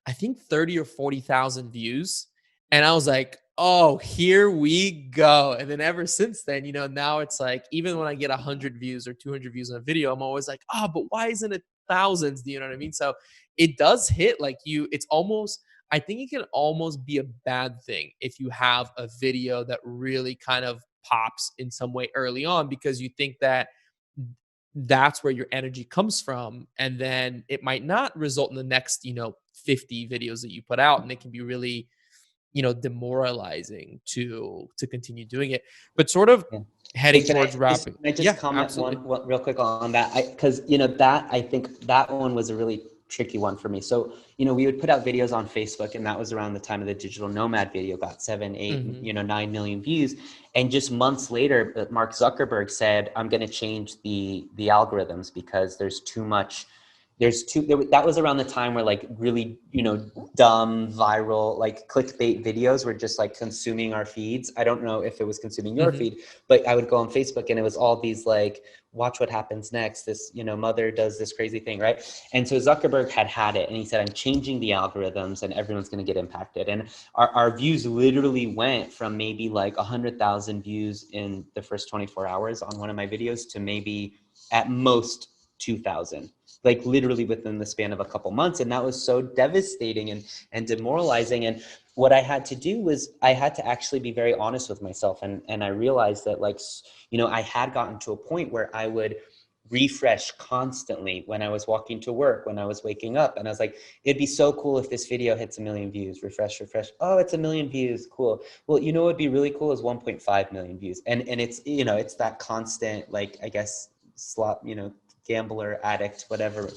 I think 30 or 40,000 views. And I was like, oh, here we go. And then ever since then, now it's like, even when I get 100 views or 200 views on a video, I'm always like, oh, but why isn't it thousands? Do you know what I mean? So it does hit like it's almost, I think it can almost be a bad thing if you have a video that really kind of pops in some way early on because you think that that's where your energy comes from, and then it might not result in the next 50 videos that you put out, and it can be really demoralizing to continue doing it, but sort of Yeah. Hey, heading towards wrapping. can I just Yeah, comment absolutely. one real quick on that? Because that I think that one was a really tricky one for me. So we would put out videos on Facebook, and that was around the time of the digital nomad video got 7, 8, Hmm. 9 million views. And just months later, Mark Zuckerberg said, "I'm going to change the algorithms because there's too much." That was around the time where like really dumb viral like clickbait videos were just like consuming our feeds. I don't know if it was consuming your Hmm. feed, but I would go on Facebook and it was all these like, watch what happens next, this mother does this crazy thing, right? And so Zuckerberg had it, and he said, I'm changing the algorithms and everyone's going to get impacted. And our views literally went from maybe like 100,000 views in the first 24 hours on one of my videos to maybe at most 2,000, like literally within the span of a couple months. And that was so devastating and demoralizing. And what I had to do was I had to actually be very honest with myself. And I realized that like, I had gotten to a point where I would refresh constantly when I was walking to work, when I was waking up. And I was like, it'd be so cool if this video hits 1 million views, refresh. Oh, it's 1 million views. Cool. Well, what would be really cool is 1.5 million views. And it's, it's that constant, like, I guess, slot, gambler, addict, whatever,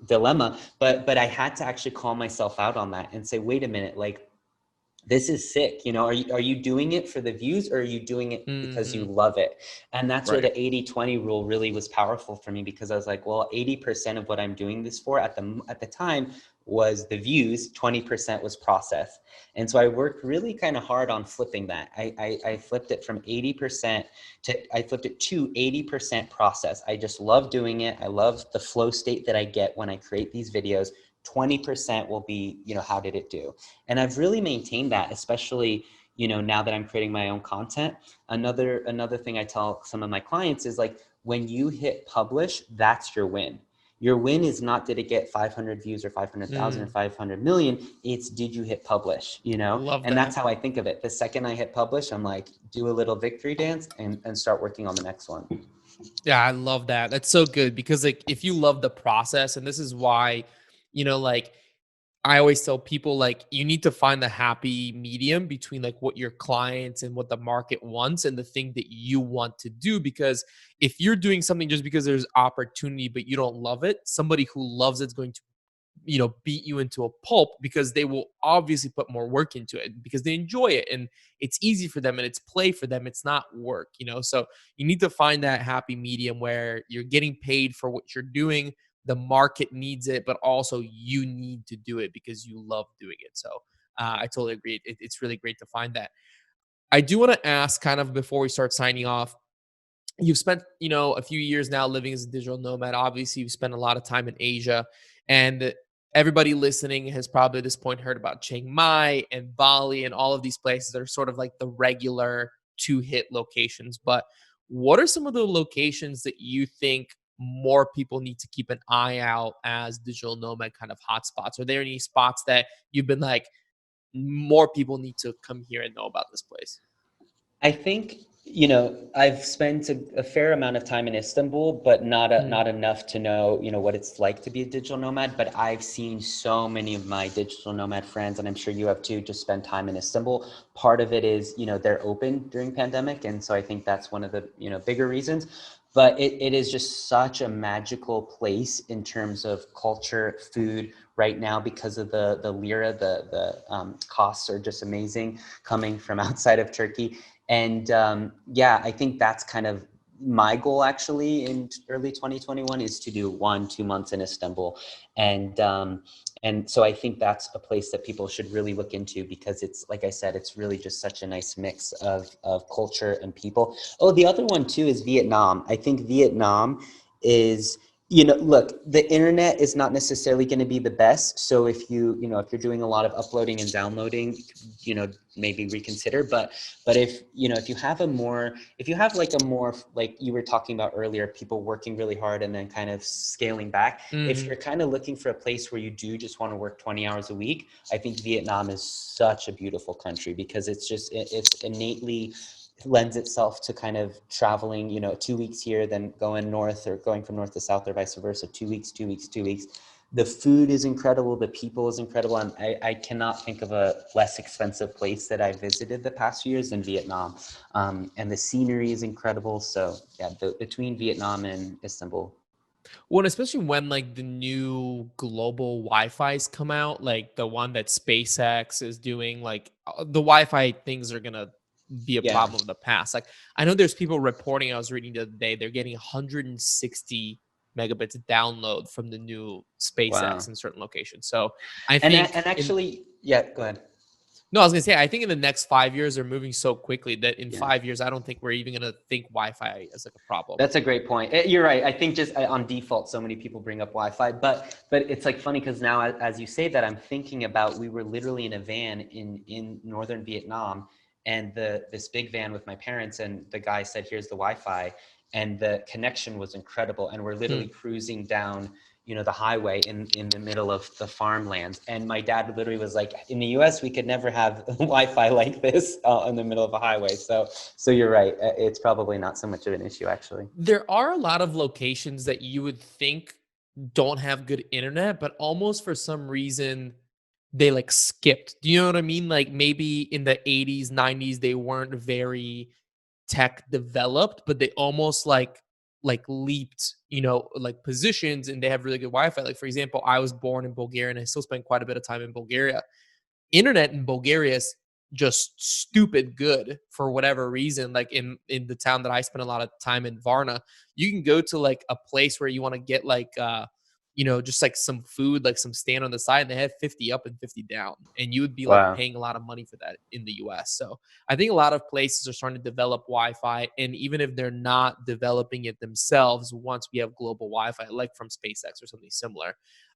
dilemma. But I had to actually call myself out on that and say, wait a minute, like, this is sick. Are you doing it for the views, or are you doing it because you Hmm. love it? And that's where Right. the 80-20 rule really was powerful for me, because I was like, well, 80% of what I'm doing this for at the time was the views, 20% was process. And so I worked really kind of hard on flipping that. I flipped it from 80% I flipped it to 80% process. I just love doing it. I love the flow state that I get when I create these videos. 20% will be, how did it do? And I've really maintained that, especially, now that I'm creating my own content. Another thing I tell some of my clients is like, when you hit publish, that's your win. Your win is not, did it get 500 views or 500,000 or Mm, 500 million? It's, did you hit publish, love And that's that. how I think of it. The second I hit publish, I'm like, do a little victory dance and start working on the next one. Yeah, I love that. That's so good because like if you love the process, and this is why, like I always tell people like you need to find the happy medium between like what your clients and what the market wants and the thing that you want to do, because if you're doing something just because there's opportunity but you don't love it, somebody who loves it's going to beat you into a pulp because they will obviously put more work into it because they enjoy it and it's easy for them and it's play for them. It's not work, so you need to find that happy medium where you're getting paid for what you're doing, the market needs it, but also you need to do it because you love doing it. So I totally agree. It's really great to find that. I do want to ask, kind of before we start signing off, you've spent a few years now living as a digital nomad. Obviously you've spent a lot of time in Asia, and everybody listening has probably at this point heard about Chiang Mai and Bali and all of these places that are sort of like the regular two hit locations. But what are some of the locations that you think more people need to keep an eye out as digital nomad kind of hotspots? Are there any spots that you've been like, more people need to come here and know about this place? I think, I've spent a fair amount of time in Istanbul, but not enough to know, what it's like to be a digital nomad. But I've seen so many of my digital nomad friends, and I'm sure you have too, just spend time in Istanbul. Part of it is, they're open during pandemic. And so I think that's one of the, bigger reasons. But it is just such a magical place in terms of culture, food right now, because of the lira, the costs are just amazing coming from outside of Turkey. And yeah, I think that's kind of my goal actually in early 2021, is to do 1-2 months in Istanbul and And so I think that's a place that people should really look into, because it's, like I said, it's really just such a nice mix of culture and people. Oh, the other one too is Vietnam. I think Vietnam is, look, the internet is not necessarily going to be the best. So if if you're doing a lot of uploading and downloading, maybe reconsider. But if you have like a more, like you were talking about earlier, people working really hard and then kind of scaling back. If you're kind of looking for a place where you do just want to work 20 hours a week, I think Vietnam is such a beautiful country, because it's innately lends itself to kind of traveling, 2 weeks here, then going north, or going from north to south, or vice versa, 2 weeks, 2 weeks, 2 weeks. The food is incredible. The people is incredible. I cannot think of a less expensive place that I visited the past few years than Vietnam. And the scenery is incredible. So yeah, between Vietnam and Istanbul. Well, and especially when like the new global Wi-Fi's come out, like the one that SpaceX is doing, like the Wi-Fi things are gonna be a Yeah. problem of the past. Like I know there's people reporting, I was reading the other day, they're getting 160 megabits download from the new SpaceX Wow. in certain locations. So I And think in actually, yeah, go ahead. no, I was gonna say I think in the next 5 years they're moving so quickly that in Yeah. 5 years I don't think we're even gonna think Wi-Fi as like a problem. That's a great point. You're right. I think just on default, so many people bring up Wi-Fi, but it's like funny, because now, as you say that, I'm thinking about, we were literally in a van in northern Vietnam, and this big van with my parents, and the guy said, "Here's the Wi-Fi," and the connection was incredible, and we're literally Hmm. cruising down, the highway in the middle of the farmlands. And my dad literally was like, "In the U.S., we could never have Wi-Fi like this in the middle of a highway." So you're right. It's probably not so much of an issue, actually. There are a lot of locations that you would think don't have good internet, but almost for some reason they like skipped. Do you know what I mean? Like maybe in the 80s, 90s, they weren't very tech developed, but they almost like leaped, like positions and they have really good Wi-Fi. Like for example, I was born in Bulgaria and I still spend quite a bit of time in Bulgaria. Internet in Bulgaria is just stupid good for whatever reason. Like in the town that I spent a lot of time in, Varna, you can go to like a place where you want to get like just like some food, like some stand on the side, and they have 50 up and 50 down, and you would be like Wow. paying a lot of money for that in the US. So I think a lot of places are starting to develop Wi-Fi, and even if they're not developing it themselves, once we have global Wi-Fi, like from SpaceX or something similar,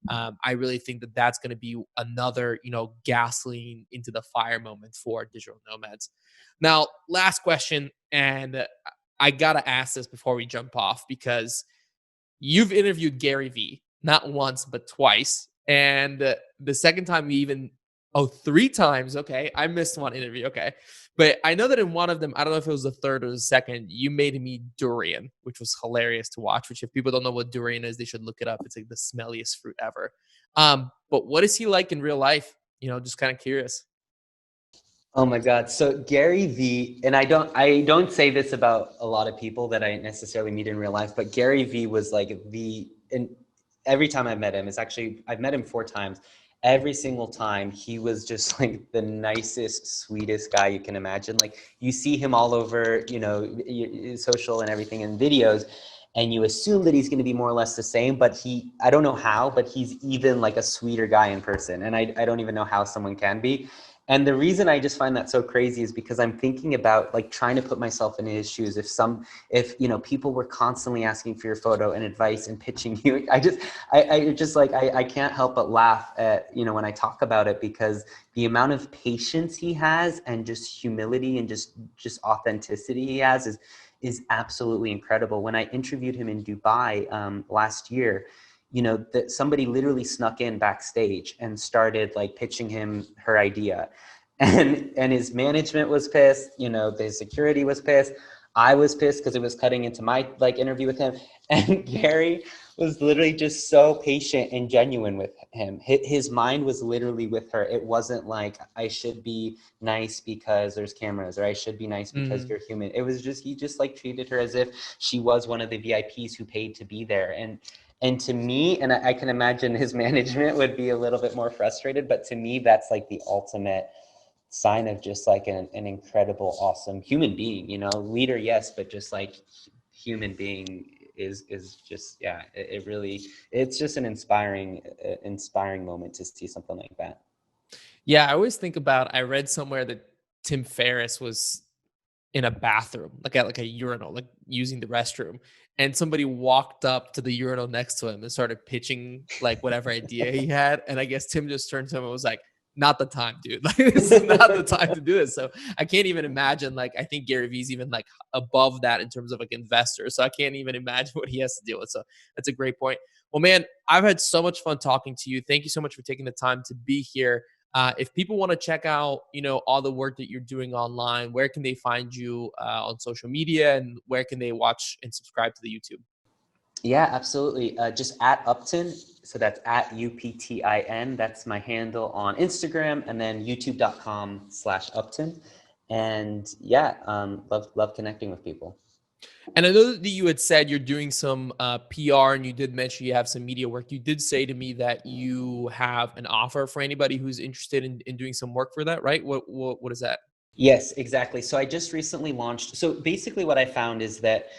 I really think that that's going to be another, gasoline into the fire moment for digital nomads. Now, last question, and I gotta ask this before we jump off because you've interviewed Gary Vee not once but twice, and the second time you even three times. Okay, I missed one interview. Okay, but I know that in one of them, I don't know if it was the third or the second, you made me durian, which was hilarious to watch. Which, if people don't know what durian is, they should look it up. It's like the smelliest fruit ever. But what is he like in real life? Just kind of curious. Oh my God. So Gary Vee, and I don't say this about a lot of people that I necessarily meet in real life, but Gary Vee was like and every time I met him, I've met him 4 times. Every single time he was just like the nicest, sweetest guy you can imagine. Like, you see him all over, social and everything, and videos, and you assume that he's going to be more or less the same, but I don't know how, but he's even like a sweeter guy in person. And I don't even know how someone can be. And the reason I just find that so crazy is because I'm thinking about, like, trying to put myself in his shoes. If people were constantly asking for your photo and advice and pitching you, I can't help but laugh at, when I talk about it, because the amount of patience he has, and just humility, and just authenticity he has, is absolutely incredible. When I interviewed him in Dubai last year, that somebody literally snuck in backstage and started like pitching him her idea, and his management was pissed. The security was pissed. I was pissed because it was cutting into my like interview with him. And Gary was literally just so patient and genuine with him. His mind was literally with her. It wasn't like, I should be nice because there's cameras, or I should be nice because Mm. you're human. It was just, he just like treated her as if she was one of the VIPs who paid to be there. And to me, and I can imagine his management would be a little bit more frustrated, but to me, that's like the ultimate sign of just like an incredible, awesome human being, leader, yes, but just like human being. is just, yeah, it really, it's just an inspiring moment to see something like that. Yeah, I always think about, I read somewhere that Tim Ferriss was in a bathroom, like at like a urinal, like using the restroom. And somebody walked up to the urinal next to him and started pitching like whatever idea he had. And I guess Tim just turned to him and was like, not the time, dude. Like, this is not the time to do this. So I can't even imagine, like, I think Gary Vee's even like above that in terms of like investors. So I can't even imagine what he has to deal with. So that's a great point. Well, man, I've had so much fun talking to you. Thank you so much for taking the time to be here. If people want to check out, all the work that you're doing online, where can they find you on social media, and where can they watch and subscribe to the YouTube? Yeah, absolutely. Just at Uptin. So that's at UPTIN. That's my handle on Instagram, and then youtube.com/Uptin. And yeah, love connecting with people. And I know that you had said you're doing some PR, and you did mention you have some media work. You did say to me that you have an offer for anybody who's interested in doing some work for that, right? What is that? Yes, exactly. So I just recently launched. So basically what I found is that,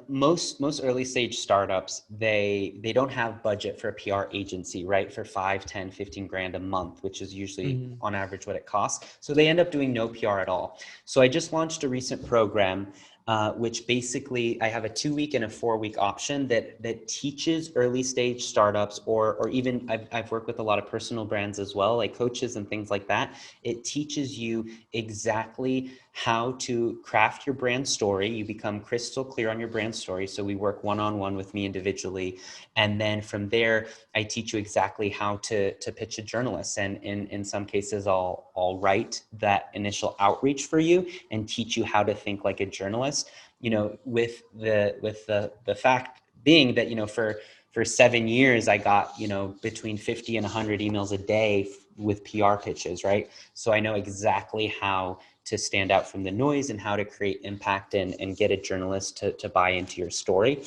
most early stage startups, they don't have budget for a PR agency, right? For 5, 10, 15 grand a month, which is usually Mhm. on average what it costs. So they end up doing no PR at all. So I just launched a recent program, which basically I have a 2-week and a 4-week option that teaches early stage startups, or even I've worked with a lot of personal brands as well, like coaches and things like that. It teaches you exactly how to craft your brand story. You become crystal clear on your brand story. So we work one-on-one with me individually. And then from there, I teach you exactly how to pitch a journalist. And in some cases, I'll write that initial outreach for you and teach you how to think like a journalist, with the fact being that, for 7 years, I got, between 50 and 100 emails a day with PR pitches, right? So I know exactly how to stand out from the noise and how to create impact and get a journalist to buy into your story.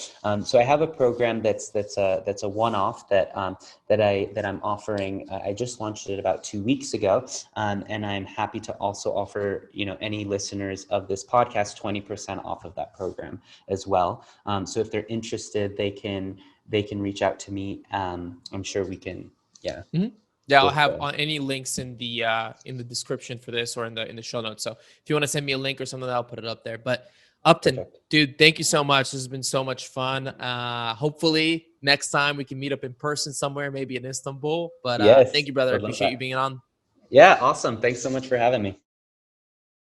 So I have a program that's a one-off that I'm offering. I just launched it about 2 weeks ago, and I'm happy to also offer any listeners of this podcast 20% off of that program as well. So if they're interested, they can reach out to me. I'm sure we can, yeah. Mhm. Yeah, I'll Get have the on any links in the description for this, or in the show notes. So if you want to send me a link or something, I'll put it up there. But Upton, Perfect. dude, thank you so much. This has been so much fun. Hopefully next time we can meet up in person somewhere, maybe in Istanbul. But thank Yes, you, brother. I would love appreciate you that. being on. Yeah, awesome. Thanks so much for having me.